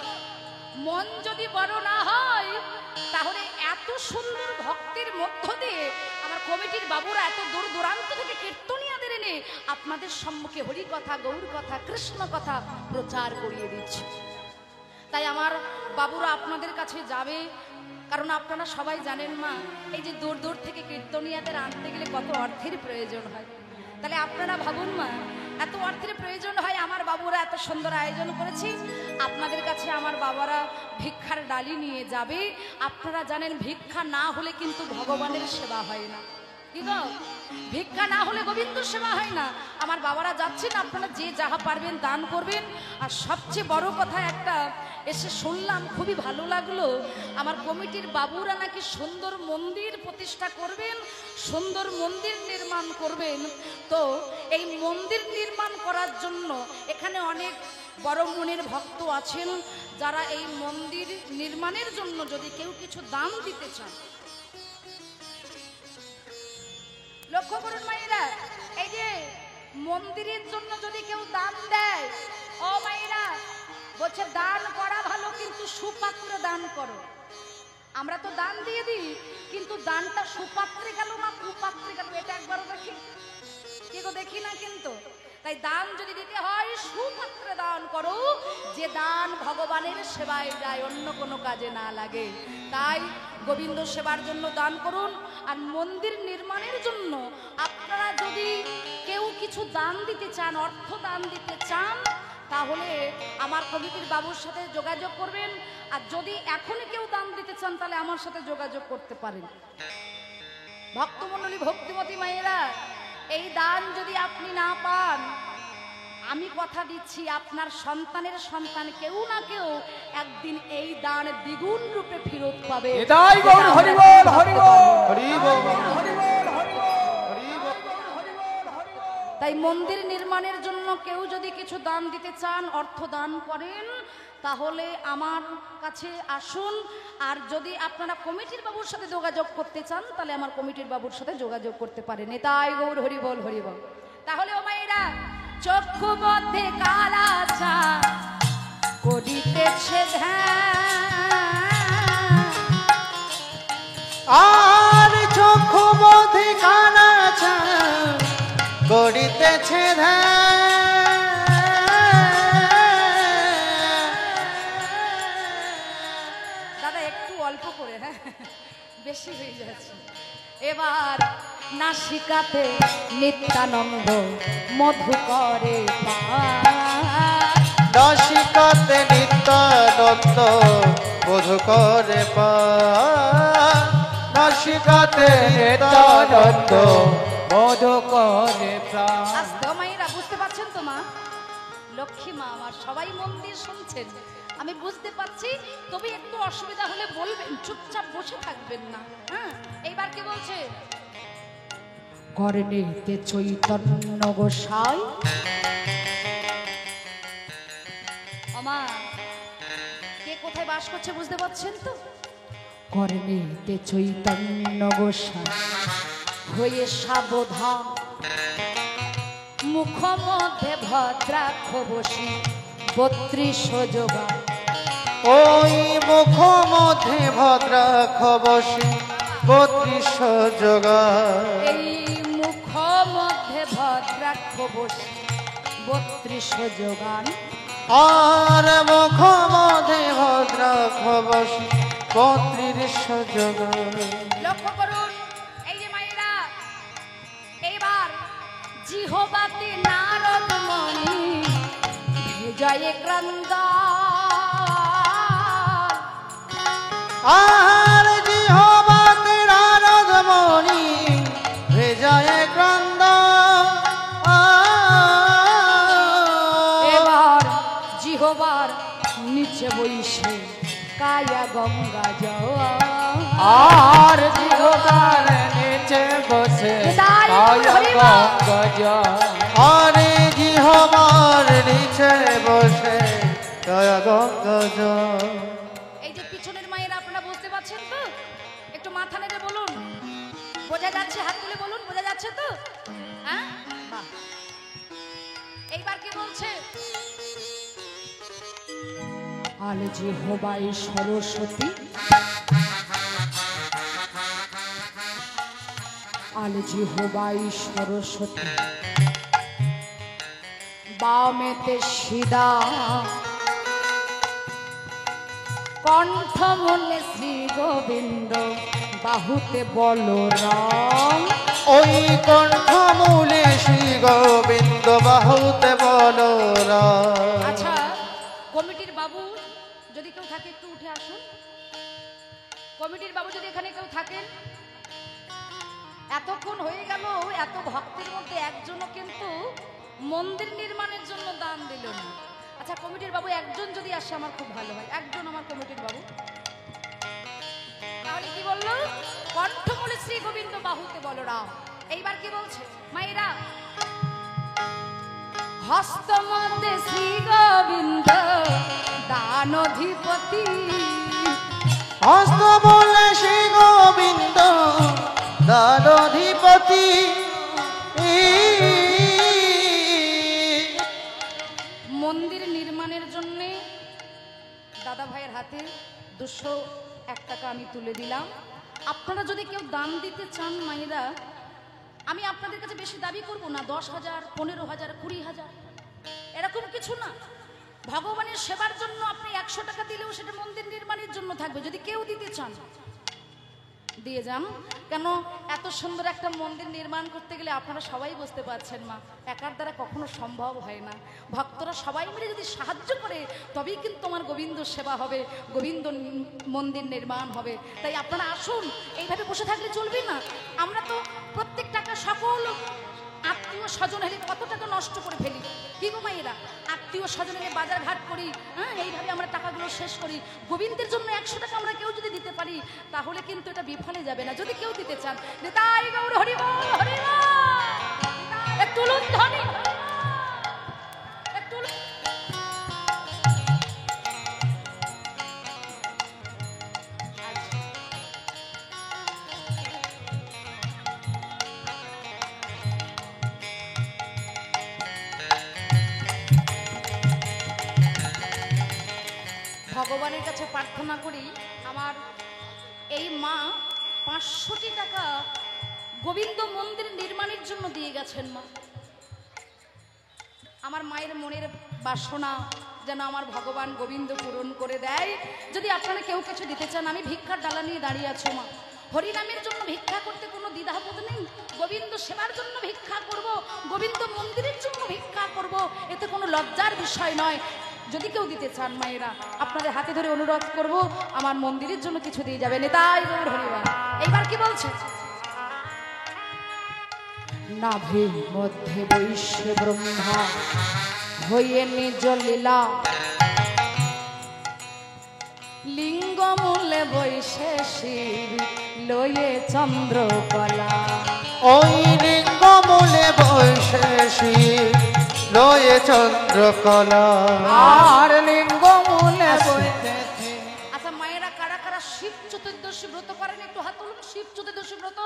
মন যদি বড় না হয়, তাহলে এত সুন্দর ভক্তির মধ্য দিয়ে আমার কমিটির বাবুরা এত দূর দূরান্ত থেকে কীর্তনিয়াদের এনে আপনাদের সম্মুখে হরি কথা, গৌর কথা, কৃষ্ণ কথা প্রচার করিয়ে দিচ্ছে। তাই আমার বাবুরা আপনাদের কাছে যাবে, কারণ আপনারা সবাই জানেন মা, এই যে দূর দূর থেকে কীর্তনিয়াদের আনতে গেলে কত অর্থের প্রয়োজন হয়। তাহলে আপনারা ভাবুন মা, এত অর্থের প্রয়োজন হয়, আমার বাবুরা এত সুন্দর আয়োজন করেছি। আপনাদের কাছে আমার বাবারা ভিক্ষার ডালি নিয়ে যাবে। আপনারা জানেন ভিক্ষা না হলে কিন্তু ভগবানের সেবা হয় না। কি গো, ভিক্ষা না হলে গোবিন্দ সেবা হয় না। আমার বাবারা যাচ্ছেন, আপনারা যে যাহা পারবেন দান করবেন। আর সবচেয়ে বড় কথা একটা এসে শুনলাম, খুবই ভালো লাগলো, আমার কমিটির বাবুরা নাকি সুন্দর মন্দির প্রতিষ্ঠা করবেন, সুন্দর মন্দির নির্মাণ করবেন। তো এই মন্দির নির্মাণ করার জন্য এখানে অনেক বড় মনের ভক্ত আছেন, যারা এই মন্দির নির্মাণের জন্য যদি কেউ কিছু দান দিতে চান, লক্ষ্য করুন মায়েরা, এই যে মন্দিরের জন্য যদি কেউ দান দেয়, ও মায়েরা বলছে দান করা ভালো, কিন্তু সুপাত্রে দান করো। আমরা তো দান দিয়ে দিই, কিন্তু দানটা সুপাত্রে গেল না কুপাত্রে গেল, এটা একবারও দেখি কি গো, দেখি না। কিন্তু তাই দান যদি দিতে হয় সুপাত্রে দান করো, যে দান ভগবানের সেবায় যায়, অন্য কোনো কাজে না লাগে। তাই গোবিন্দ সেবার জন্য দান করুন। আর মন্দির নির্মাণের জন্য আপনারা যদি কেউ কিছু দান দিতে চান, অর্থ দান দিতে চান, তাহলে আমার কমিটির বাবুর সাথে যোগাযোগ করবেন। আর যদি এখনই কেউ দান দিতে চান, তাহলে আমার সাথে যোগাযোগ করতে পারেন। ভক্তমণ্ডলী, ভক্তিমতী মায়েরা, এই দান যদি আপনি না পান, আমি কথা দিচ্ছি আপনার সন্তানের সন্তান কেউ না কেউ একদিন এই দান দ্বিগুণ রূপে ফেরত পাবে। এটাই গৌর হরি বল, হরি বল, হরি বল, হরি বল, হরি বল। তাই মন্দির নির্মাণের জন্য কেউ যদি কিছু দান দিতে চান, অর্থ দান করেন, তাহলে আমার কাছে আসুন। আর যদি আপনারা কমিটির বাবুর সাথে যোগাযোগ করতে চান, তাহলে আমার কমিটির বাবুর সাথে যোগাযোগ করতে পারেন। এটাই গৌর হরি বল, হরি বল। তাহলে ও মায়েরা, চক্ষু মধ্যে কালা চা করিতেছে ধ্যান, আর চক্ষু মধ্যে কানা চা করিতেছে ধ্যান, দাদা একটু অল্প করে, হ্যাঁ বেশি হয়ে যাচ্ছে। এবার নাসিকাতে নিত্যানন্দ মধু করে পান, নাসিকাতে নিত্যানন্দ মধু করে পান, নাসিকাতে নিত্যানন্দ মধু করে প্রাণ। আস্তে মায়েরা, বুঝতে পারছেন তো মা? লক্ষ্মী মা আমার, সবাই মন দিয়ে শুনছেন, আমি বুঝতে পারছি। তবে একটু অসুবিধা হলে বলবেন, চুপচাপ বসে থাকবেন না। হ্যাঁ, এইবার কি বলছে? কর্ণেতে চৈতন্য গোসাই, আমা কে কোথায় বাস করছে বুঝতে পারছেন তো? কর্ণেতে চৈতন্য গোসাই হয়ে সাবধান, মুখ মধ্যে ভদ্রাক্ষ বসি 32 যোগা, ওই মুখ মধ্যে ভদ্রাক্ষ বসি 32 যোগা, এই মুখ মধ্যে ভদ্রাক্ষ বসি 32 যোগান, আর মুখ মধ্যে ভদ্রাক্ষ বসি 32 যোগা। লক্ষ্য করুন, এই যে মায়েরা, এইবার জিহবাতে নারদ মণি জয় ক্রন্দ, আর জিহবাতে নারদ মণি ভেজায় ক্রন্দ, এবার জিহবার নিচে বইসে কায়া গঙ্গা যাওয়া, আর জিহবার নিচে বসে তাই কায়া হরিবা। গঙ্গা জল। আরে জিহবার নিচে বসে কায়া গঙ্গা জল। এই যে পিছনের মায়েরা, আপনারা বুঝতে পারছেন তো? একটু মাথা নেড়ে বলুন, বোঝা যাচ্ছে? হাত তুলে বলুন, বোঝা যাচ্ছে তো? হ্যাঁ, বাহ। এইবার কি বলছে? আল জিহ্বাই সরস্বতী, আল জিহ্বাই সরস্বতী, বামেতে সিদা, কণ্ঠমূলে শ্রী গোবিন্দ, বাহুতে বলরাম, ওই কণ্ঠমূলে শ্রী গোবিন্দ, বাহুতে বাবু যদি কেউ থাকে একটু উঠে আসুন। কমিটির বাবু যদি এখানে কেউ থাকেন। এতক্ষণ হয়ে গেল, এত ভক্তের মধ্যে একজনও কিন্তু মন্দির নির্মাণের জন্য দান দিল না। আচ্ছা কমিটির বাবু একজন যদি আসে আমার খুব ভালো হয়, একজন আমার কমিটির বাবু। তাহলে কি বললো? কণ্ঠমূলে শ্রী গোবিন্দ বাহুতে বলরাম। এইবার কি বলছে মায়েরা? হস্তমধ্যে শ্রী গোবিন্দ দানধিপতি, হস্ত বলে শ্রী গোবিন্দ দানধিপতি। মন্দির নির্মাণের জন্য দাদা ভাইয়ের হাতে 201 টাকা আমি তুলে দিলাম। আপনারা যদি কেউ দান দিতে চান মায়েরা, আমি আপনাদের কাছে বেশি দাবি করব না, 10,000, 15,000, 20,000 এরকম কিছু না। ভগবানের সেবার জন্য আপনি 100 টাকা দিলেও সেটা মন্দির নির্মাণের জন্য থাকবে। যদি কেউ দিতে চান দিয়ে যান। কেন এত সুন্দর একটা মন্দির নির্মাণ করতে গেলে আপনারা সবাই বুঝতে পারছেন মা, একার দ্বারা কখনো সম্ভব হয় না। ভক্তরা সবাই মিলে যদি সাহায্য করে তবেই কিন্তু আমার গোবিন্দ সেবা হবে, গোবিন্দ মন্দির নির্মাণ হবে। তাই আপনারা আসুন, এইভাবে বসে থাকলে চলবে না। আমরা তো প্রত্যেক টাকা সকল আত্মীয় স্বজন এলে কত টাকা নষ্ট করে ফেলি, কি গো মায়েরা? আত্মীয় স্বজন এলে বাজার ঘাট করি, হ্যাঁ এইভাবে আমরা টাকাগুলো শেষ করি। গোবিন্দের জন্য 100 টাকা আমরা কেউ যদি দিতে পারি তাহলে কিন্তু এটা বিফলে যাবে না। যদি কেউ দিতে চান, নিতাই গৌর হরি বল, হরি বল, একটু লুণ্ঠনি, একটু ভগবানের কাছে প্রার্থনা করি আমার এই মা 500টি টাকা গোবিন্দ মন্দির নির্মাণের জন্য দিয়ে গেছেন। মা আমার মায়ের মনের বাসনা যেন আমার ভগবান গোবিন্দ পূরণ করে দেয়। যদি আপনারা কেউ কিছু দিতে চান, আমি ভিক্ষার ডালা নিয়ে দাঁড়িয়ে আছি মা। হরিনামের জন্য ভিক্ষা করতে কোনো দ্বিধাবোধ নেই। গোবিন্দ সেবার জন্য ভিক্ষা করব, গোবিন্দ মন্দিরের জন্য ভিক্ষা করব, এতে কোনো লজ্জার বিষয় নয়। যদি কেউ দিতে চান মায়েরা, আপনাদের হাতে ধরে অনুরোধ করব আমার মন্দিরের জন্য কিছু দিয়ে যাবেন। তাই গৌর হরিবল। এইবার কি বলছে? নাভির মধ্যে বৈশ্যে ব্রহ্মা হইয়ে নিজ লীলা, লিঙ্গ মূলে বৈশে শিব লয়ে চন্দ্রকলা। ওই লিঙ্গ মূলে বৈশে শিব লয়ে চন্দ্রকলা। আর লিঙ্গ মূলে বৈশে। আচ্ছা মায়েরা কারা কারা শিব চতুর্দশী ব্রত করেন একটু হাত তুলুন। শিব চতুর্দশী ব্রত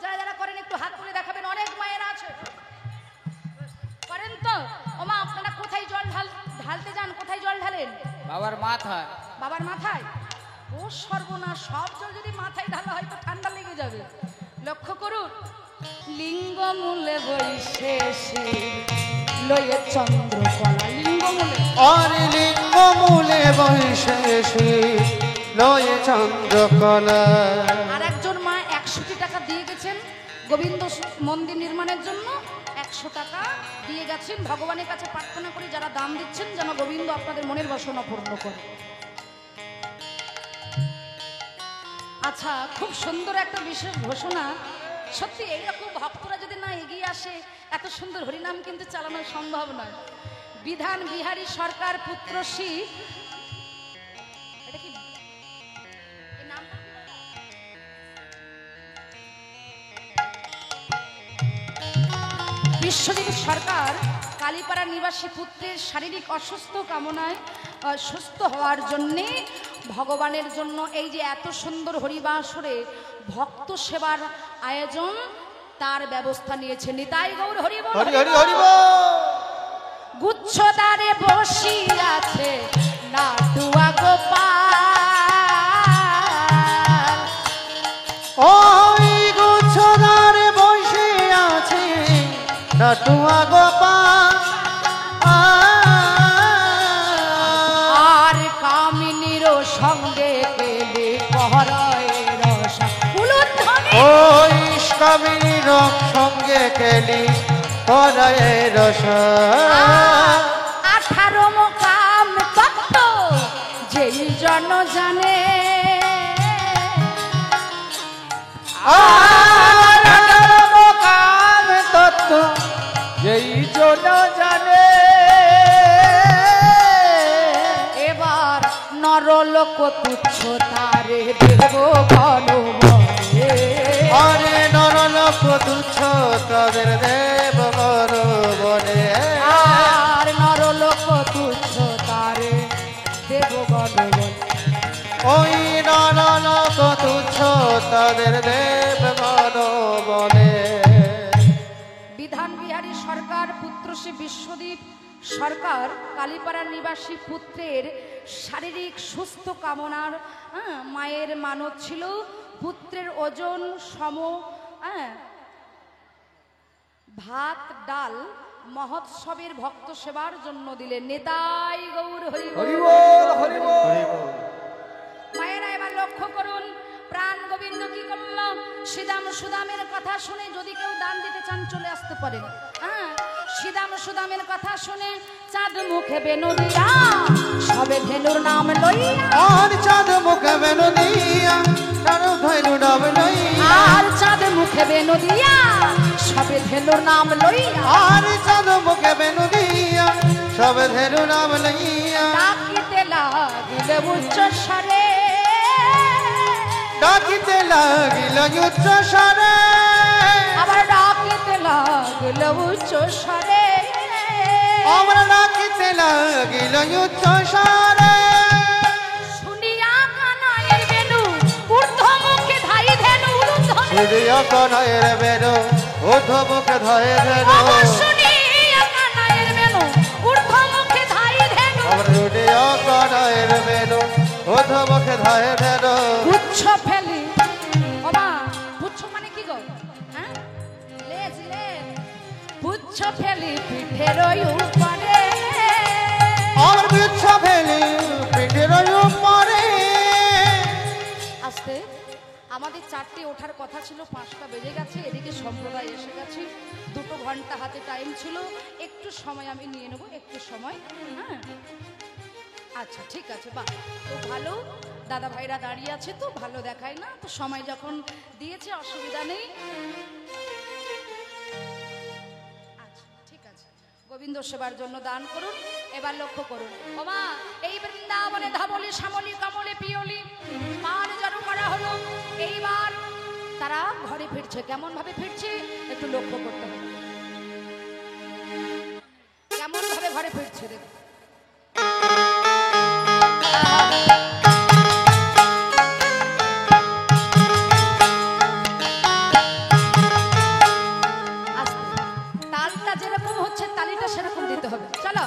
যারা যারা করেন একটু হাত তুলে দেখাবেন। অনেক মায়েরা আছে করেন তো। ও মা আপনারা কোথায় জল ঢালতে যান? কোথায় জল ঢালেন? বাবার মাথায়। বাবার মাথায়? ও সর্বনাশ, সব জল যদি মাথায় ঢালা হয় তো ঠান্ডা লেগে যাবে। লক্ষ্য করুন, লিঙ্গ মূলে বৈশে শিব লয়ে চন্দ্রকলা। লিঙ্গ মূলে, আর লিঙ্গ মূলে বৈশে শিব লয়ে চন্দ্রকলা। আর একজন মা 100টি টাকা দিয়ে গেছেন গোবিন্দ মন্দির নির্মাণের জন্য। 100 টাকা দিয়ে গেছেন। ভগবানের কাছে প্রার্থনা করি যারা দান দিচ্ছেন যেন গোবিন্দ আপনাদের মনের বাসনা পূর্ণ করে। আচ্ছা খুব সুন্দর একটা বিশেষ ঘোষণা। সত্যি এইরকম ভক্তরা যদি না এগিয়ে আসে এত সুন্দর হরিনাম কিন্তু চালানো সম্ভব নয়। বিধান বিহারী সরকার পুত্রশ্রী, এটা কি এই নামটা কি বলা? বিশ্বজিৎ সরকার কালীপাড়া নিবাসী পুত্রের শারীরিক অসুস্থ কামনায় সুস্থ হওয়ার জন্যে ভগবানের জন্য এই যে এত সুন্দর হরিবাসরে ভক্ত সেবার আয়োজন তার ব্যবস্থা নিয়েছে। নিতাই গৌর হরি বল, হরি হরি হরি বল। গুচ্ছদারে বসিয়াছে নাটুয়া গোপাল। ওই গুচ্ছদারে বসে আছে নাটুয়া গোপাল। আর কামিনীর সঙ্গে পেলে পহরয়ের রসা উলুধ্বনি। ওই কামিনীর সঙ্গে কেলি করায় রসা। 18 মোকাম তত্ত্ব জন জানে আর কাম তত্ত্ব যেই জন জানে এবার নরলোক তুচ্ছ তারে দেব গণবনে আরে নরলোক তুচ্ছ তাদের দেব গণবনে আর নরলোক তুচ্ছ তারে দেব গণবনে ওই নরলোক তুচ্ছ তাদের দেব গণবনে বিধান বিহারী সরকার পুত্র শ্রী বিশ্বদীপ সরকার কালীপাড়ার নিবাসী পুত্রের শারীরিক সুস্থ কামনার মায়ের মানত ছিল পুত্রের ওজন সম ভাত ডাল মহোৎসবের ভক্ত সেবার জন্য দিলেন। নেতাই গৌর হরি হরি বল হরি বল মায়েরা এবার লক্ষ্য করুন প্রাণ গোবিন্দ কি করল শ্রীদাম সুদামের কথা শুনে যদি কেউ দান দিতে চান চলে আসতে পারেন। শ্রীদাম সুদামের কথা শুনে চাঁদ মুখে বেনু দিয়া সবে ধেনুর নাম লইয়া আর চাঁদ মুখে বেনু দিয়া তার ধৈর্য নাম লইয়া আর চাঁদ মুখে বেনু দিয়া সবে ধেনুর নাম লইয়া আর চাঁদ মুখে বেনু দিয়া সব ধৈর্য নাম লইয়া ডাকিতে লাগিলে উচ্চ স্বরে ডাকিতে লাগিল উচ্চ স্বরে আবার ডাকিতে লাগিলে উচ্চ স্বরে আমরা ডাকিতে লাগিল উচ্চ স্বরে শুনিয়া কানাইয়ের বেনু ঊর্ধ্ব মুখে ধাই ধেনু ঊর্ধ্বমুখে সূর্য কনয়ের বেনু ঊর্ধ্ব মুখে ধয়ে ধেনু শুনিয়া কানাইয়ের বেনু ঊর্ধ্ব মুখে ধাই ধেনু আমরা সূর্য কনয়ের বেনু ঊর্ধ্ব মুখে ধয়ে ধেনু পুচ্ছ ফেলি বাবা পুচ্ছ মানে কি গো হ্যাঁ লেজ লেজ পুচ্ছ ফেলি পিঠের উপরে আমার বিচ্ছ ফেলি পিঠের উপরে আস্তে আমাদের 4টে ওঠার কথা ছিল 5টা বেজে গেছে এদিকে সম্প্রদায় এসে গেছে 2 ঘন্টা হাতে টাইম ছিল একটু সময় আমি নিয়ে নেব একটু সময় হ্যাঁ আচ্ছা ঠিক আছে বাহ তো ভালো দাদা ভাইরা দাঁড়িয়ে আছে তো ভালো দেখায় না তো সময় যখন দিয়েছে অসুবিধা নেই আচ্ছা ঠিক আছে গোবিন্দ সেবার জন্য দান করুন এবার লক্ষ্য করুন ওমা এই বৃন্দাবনে ধাবলি শ্যামলি কমলে পিয়লি পার জড়ো করা হলো এইবার তারা ঘরে ফিরছে কেমন ভাবে ফিরছে একটু লক্ষ্য করতে হবে কেমন ভাবে ঘরে ফিরছে দেখুন তালটা যেরকম হচ্ছে তালিটা সেরকম দিতে হবে চলো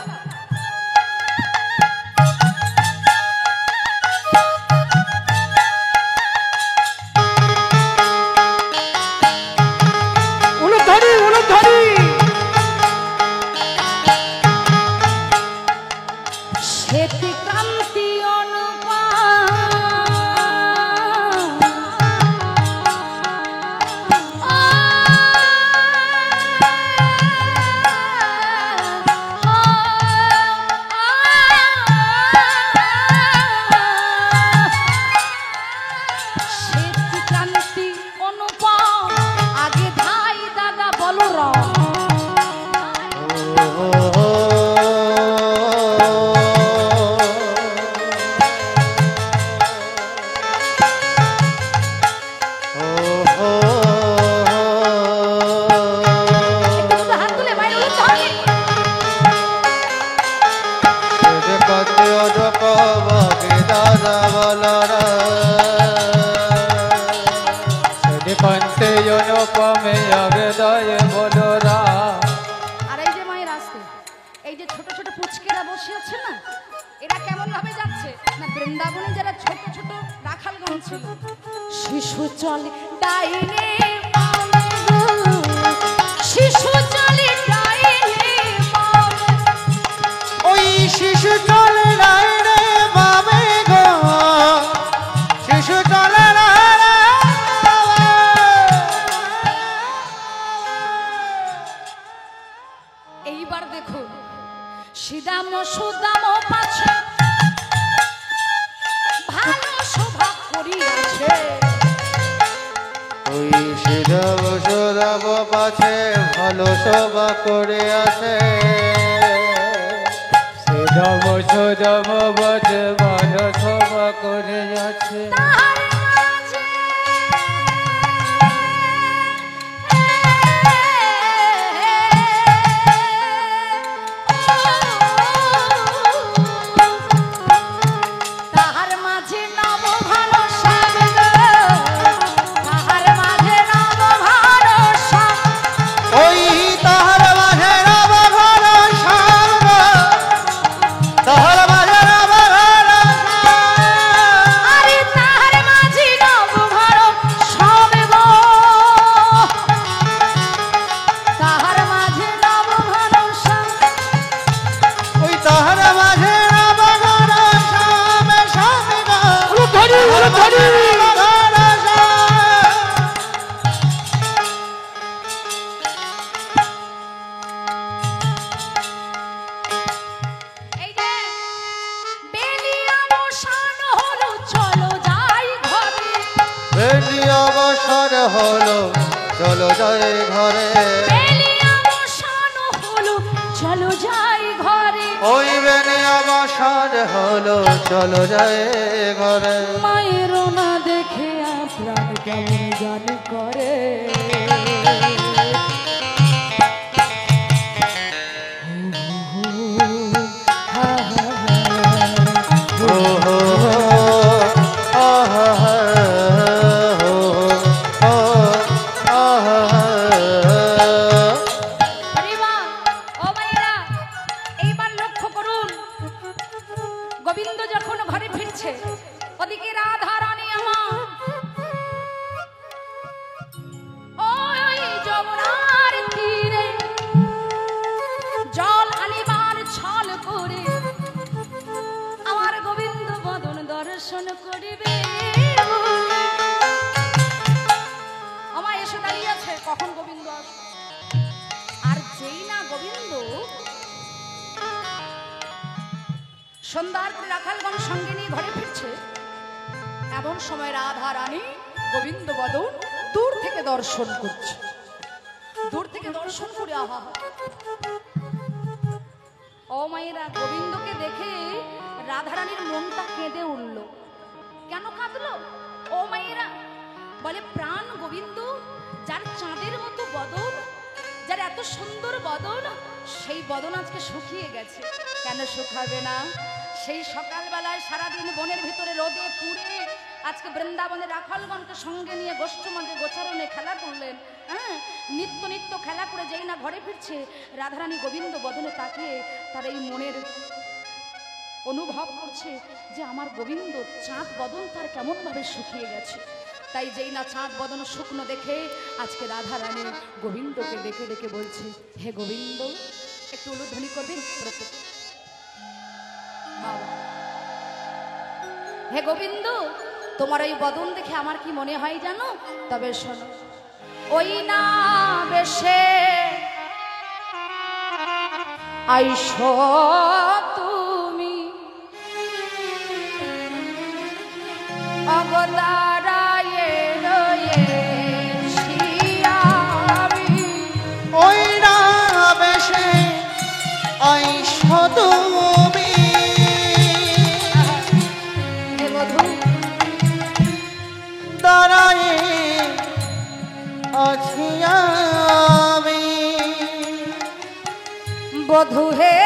উলুধ্বনি উলুধ্বনি শ্বেতি ক্রান্তি অনুপম আগে ধাই দাদা বলো অনুপমে অগদয় বলরা আর এই যে মায়ের আসতে এই যে ছোট ছোট পুচকেরা বসে আছে না এরা কেমন ভাবে যাচ্ছে না বৃন্দাবনে যারা ছোট ছোট রাখালগণ ছিল শিশু চলে ডাইনে শিশু চলে ডাইনে ওই শিশু চলে রে বাবে গো শিশু চলে এইবার দেখুন সিদাম সুদাম পাছে করিয়াছে। ওই সিধব সদব পাছে ভালো সভা করে আছে। সেদব সদব বচে ভালো সভা করে আছে। তাহার মাঝে তাহার মাঝে নব ভালো শব্দ, তাহার মাঝে নব ভালো শব্দ, ওই তাহার মাঝে নব ভালো সঙ্গ, তাহার মাঝে নব ভালো সঙ্গ। আরে তাহার মাঝে নব ভালো শব্দ, তাহার মাঝে নব ভালো শব্দ, ওই তাহার মাঝে নব ভালো সঙ্গ সঙ্গ, ধরি তাহার মাঝে নব ভালো সঙ্গ। এই যে বেলিয়া মশান হলো চলো যাই ঘরে, বেলি অবসর হলো চলো যাই ঘরে। বেলিয়া মশান হলো চলো যাই ঘরে, ওই বেলি অবসর হলো চলো যাই ঘরে। মায়ের না দেখে প্রাণ কেমন গান করে। ও হো হো, আহা হা, হো হো, আহা হা। আরে মা, ও মায়েরা, এইবার লক্ষ্য করুন, গোবিন্দ যখন ঘরে ফিরছে, ওদিকে রাধা রানী আমার ওই যমুনার তীরে জল আনিবার ছল করে আমার গোবিন্দ বদন দর্শন করিবে। আমার এসে দাঁড়িয়েছে, কখন গোবিন্দ আসবে। আর যেই না গোবিন্দ সন্ধ্যার করে রাখালগণ সঙ্গে নিয়ে ঘরে ফিরছে, এমন সময় রাধা রানী গোবিন্দ বদন দূর থেকে দর্শন করছে। দূর থেকে দর্শন করে আহা, ও মায়েরা, গোবিন্দকে দেখে রাধা রানীর মনটা কেঁদে উঠল। কেন কাঁদলো? ও মায়েরা, বলে প্রাণ গোবিন্দ, যার চাঁদের মতো বদন, যার এত সুন্দর বদন, সেই বদন আজকে শুকিয়ে গেছে। কেন শুকাবে না? সেই সকালবেলায় সারাদিন বনের ভিতরে রোদে পুড়ে আজকে বৃন্দাবনের রাখালগণকে সঙ্গে নিয়ে গোষ্ঠ মাঝে গোচারণে খেলা করলেন। হ্যাঁ, নিত্য নিত্য খেলা করে যেই না ঘরে ফিরছে, রাধারানী গোবিন্দ বদনে তাকিয়ে তার এই মনের অনুভব করছে যে আমার গোবিন্দ চাঁদ বদন তার কেমন ভাবে শুকিয়ে গেছে। তাই যেই না চাঁদ বদন শুকনো দেখে আজকে রাধা রানী গোবিন্দকে ডেকে ডেকে বলছে, হে গোবিন্দ, একটু উলুধ্বনি করবেন প্রত্যেক। হে গোবিন্দ, তোমার ওই বদন দেখে আমার কি মনে হয় জানো? তবে শোনো, ওই না বেশে আইসো তুমি অগদারায়ে রয়েছি আমি। ওই না বেশে আইসো তুমি, হে বধূ, দাঁড়ায়ে আছি আমি। বধূ হে,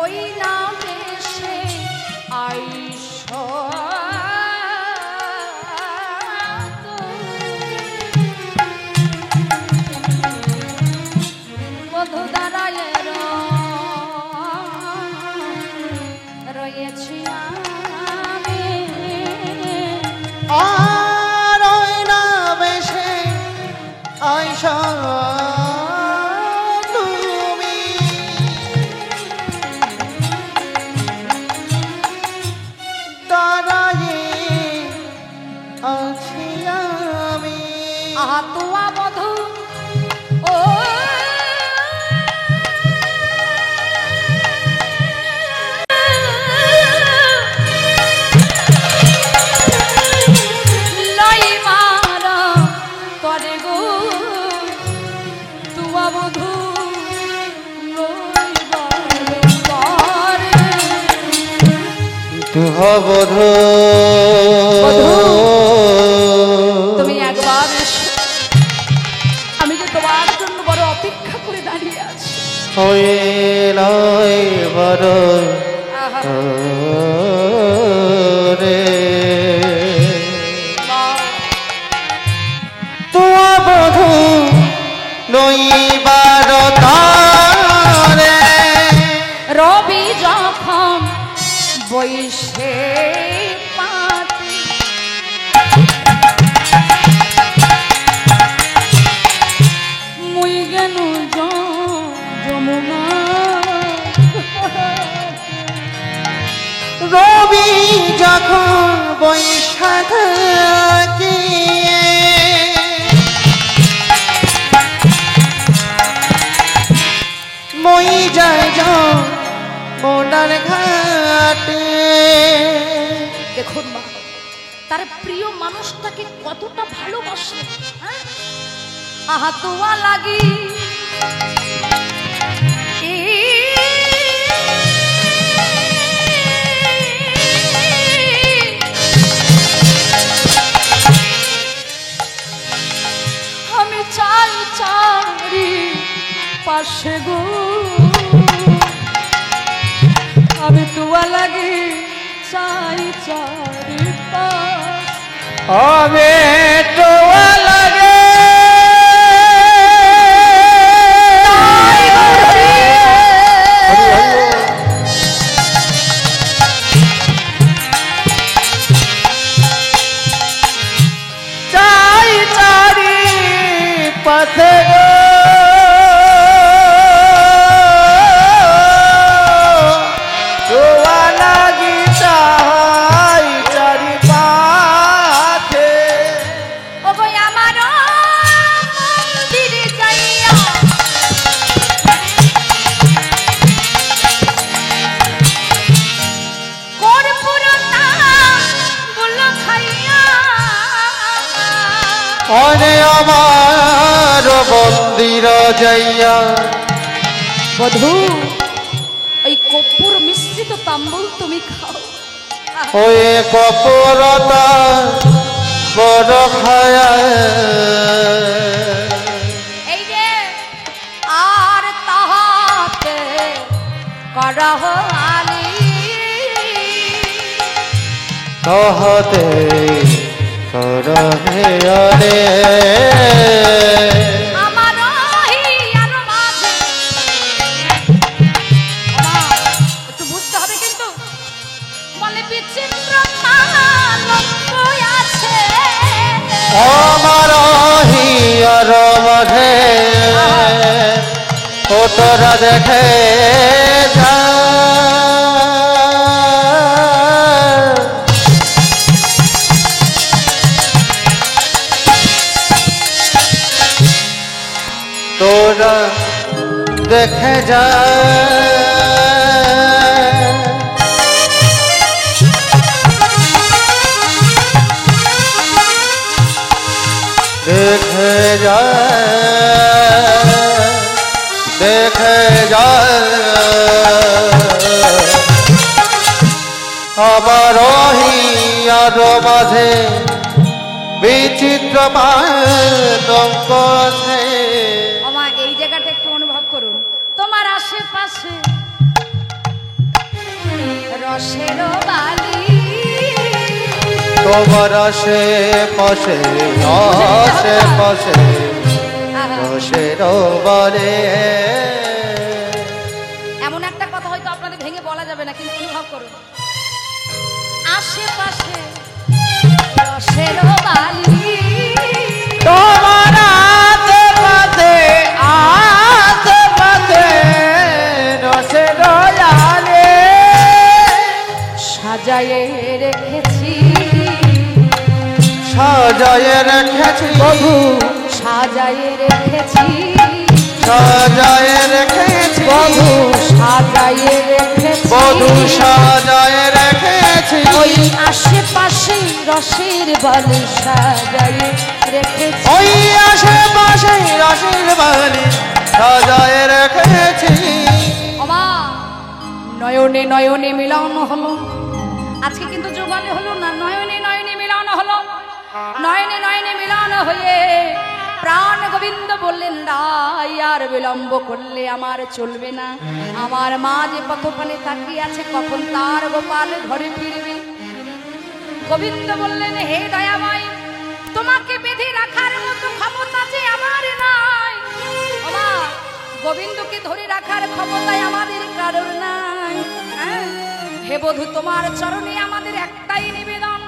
ওই নামে সে আইসো বধূ দাঁড়ায় রয়েছি আমি। আর ওই না বেশে আইসো তুমি, দাঁড়ায়ে বধূ বধূ, তুমি একবার এসো, আমি যে তোমার জন্য বড় অপেক্ষা করে দাঁড়িয়ে আছি। হয়ে লয় বড় আহা, রে বাহ, তুয়া বধূ লইবার তারে রবি যখন বৈশে পাতে, মুই গেল যমুনা, রবি যখন বৈশাখ মই যায় মোনার ঘাটে। দেখুন মা, তার প্রিয় মানুষটাকে কতটা ভালোবাসে, হ্যাঁ? আহা তোয়া লাগি আমি চাই চারি পাশে গো, আমি তোয়া লাগি চাই চারি পাশ। হবে তোয়া লাগে চাই চারি পথে গো, তোয়া লাগি চাই চারি পাথে। ওগো আমার মন্দিরে যাইয়া কর্পূর তাম্বুল খাইয়া, অনে আমার মন্দির যাইয়া বধূ ওই কর্পূর মিশ্রিত তাম্বুল তুমি খাও। হয়ে কপরতা বড় খায়া এই যে আর তাহাতে করহ আলী, कहते करहे अरे আমার হিয়ার মাঝে, ওমা, একটু বুঝতে হবে কিন্তু, বলে বিচিত্র মালঙ্ক আছে, আমার হিয়ার মাঝে ও তোরা দেখে যা তোরা দেখে যা দেখে যা দেখে যা আমার হিয়ার মাঝে বিচিত্র মালঙ্ক আছে। ওমা, এই জায়গাটা একটু অনুভব করুন, তোমার আশেপাশে রসের বালি, তোমার আশেপাশে আশেপাশে আহা, রসের বলে এমন একটা কথা হয়তো আপনাদের ভেঙে বলা যাবে না, কিন্তু অনুভব করুন, আশেপাশে রসের বালি, তোমার আশেপাশে আশেপাশে রসে রয়ালে সাজায়ে রেখেছি সাজায়ে রেখেছি বধূ, সাজায়ে রেখেছি সাজায়ে রেখেছি বধূ, সাজায়ে রেখেছি বধূ সাজায়ে রেখেছি ওই আশেপাশে রসের বালি সাজায়ে রেখেছি, ওই আশেপাশে রসের বালি সাজায়ে রেখেছি। ওমা, নয়নে নয়নে মিলন হলো, আজকে কিন্তু যোগালে হলো না, নয়নে নয়নে মিলন হলো। নয়নে নয়নে মিলন হয়ে প্রাণ গোবিন্দ বললেন, রাই আর বিলম্ব করলে আমার চলবে না। আমার মা যে পথপানে তাকিয়ে আছে, কখন তার গোপাল ঘরে ফিরবে। গোবিন্দ বললেন, হে দয়াময়, তোমাকে বেঁধে রাখার মতো ক্ষমতা যে আমার নাই। বাবা, গোবিন্দকে ধরে রাখার ক্ষমতায় আমাদের কারোর নাই। হ্যাঁ, হে বধূ, তোমার চরণে আমাদের একটাই নিবেদন,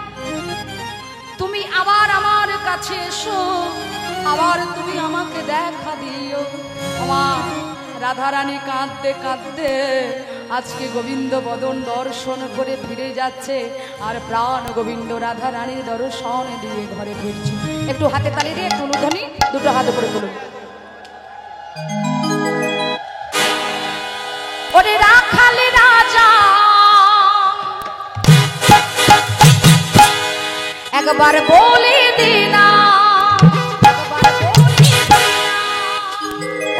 তুমি আবার আমার কাছে এসো, আবার তুমি আমাকে দেখা দিও। আমার রাধারানী কাঁদতে কাঁদতে আজকে গোবিন্দ বদন দর্শন করে ফিরে যাচ্ছে, আর প্রাণ গোবিন্দ রাধারানীর দর্শন দিয়ে ঘরে ফিরছে। একটু হাতে তালি দিয়ে একটু উলুধ্বনি, দুটো হাত উপরে তুলুন। ওরে রাখাল রাজা একবার বলে দিনা,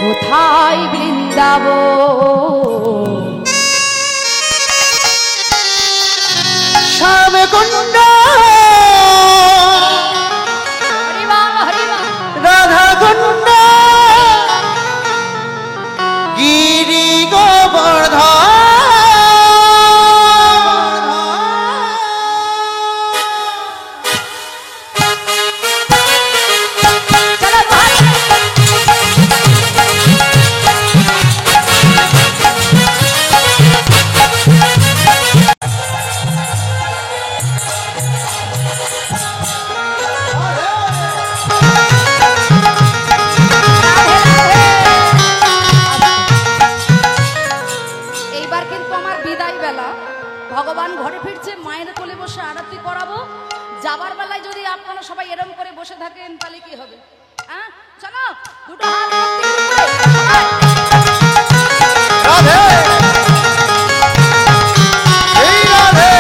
কোথায় বৃন্দাবন? শ্যামকুণ্ড রাধাকুণ্ড গিরি গোবর্ধন। ভগবান ঘরে ফিরছে, মায়ের কোলে বসে আরতি করাবো। যাবার বেলায় যদি আপনারা সবাই এরম করে বসে থাকেন তাহলে কি হবে? হ্যাঁ, চলো দুটো হাত রাধে এই রাধে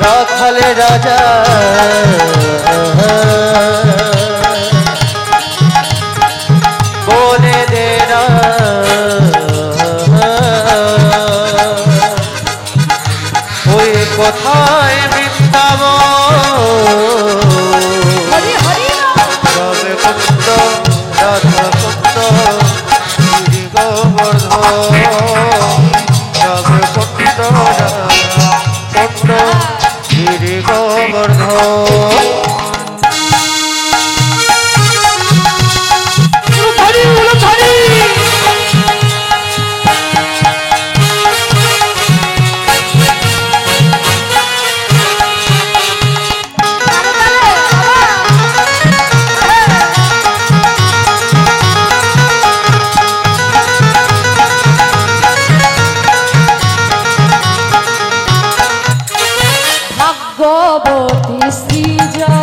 রাখালে রাজা বলে দে না, ওই কোথায় বৃন্দাবন? শ্যামকুণ্ড রাধাকুণ্ড গিরি গোবর্ধন। শ্যামকুণ্ড রাধাকুণ্ড গিরি গোবর্ধন। ভাগ্যবতী শ্রীজা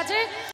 গেছে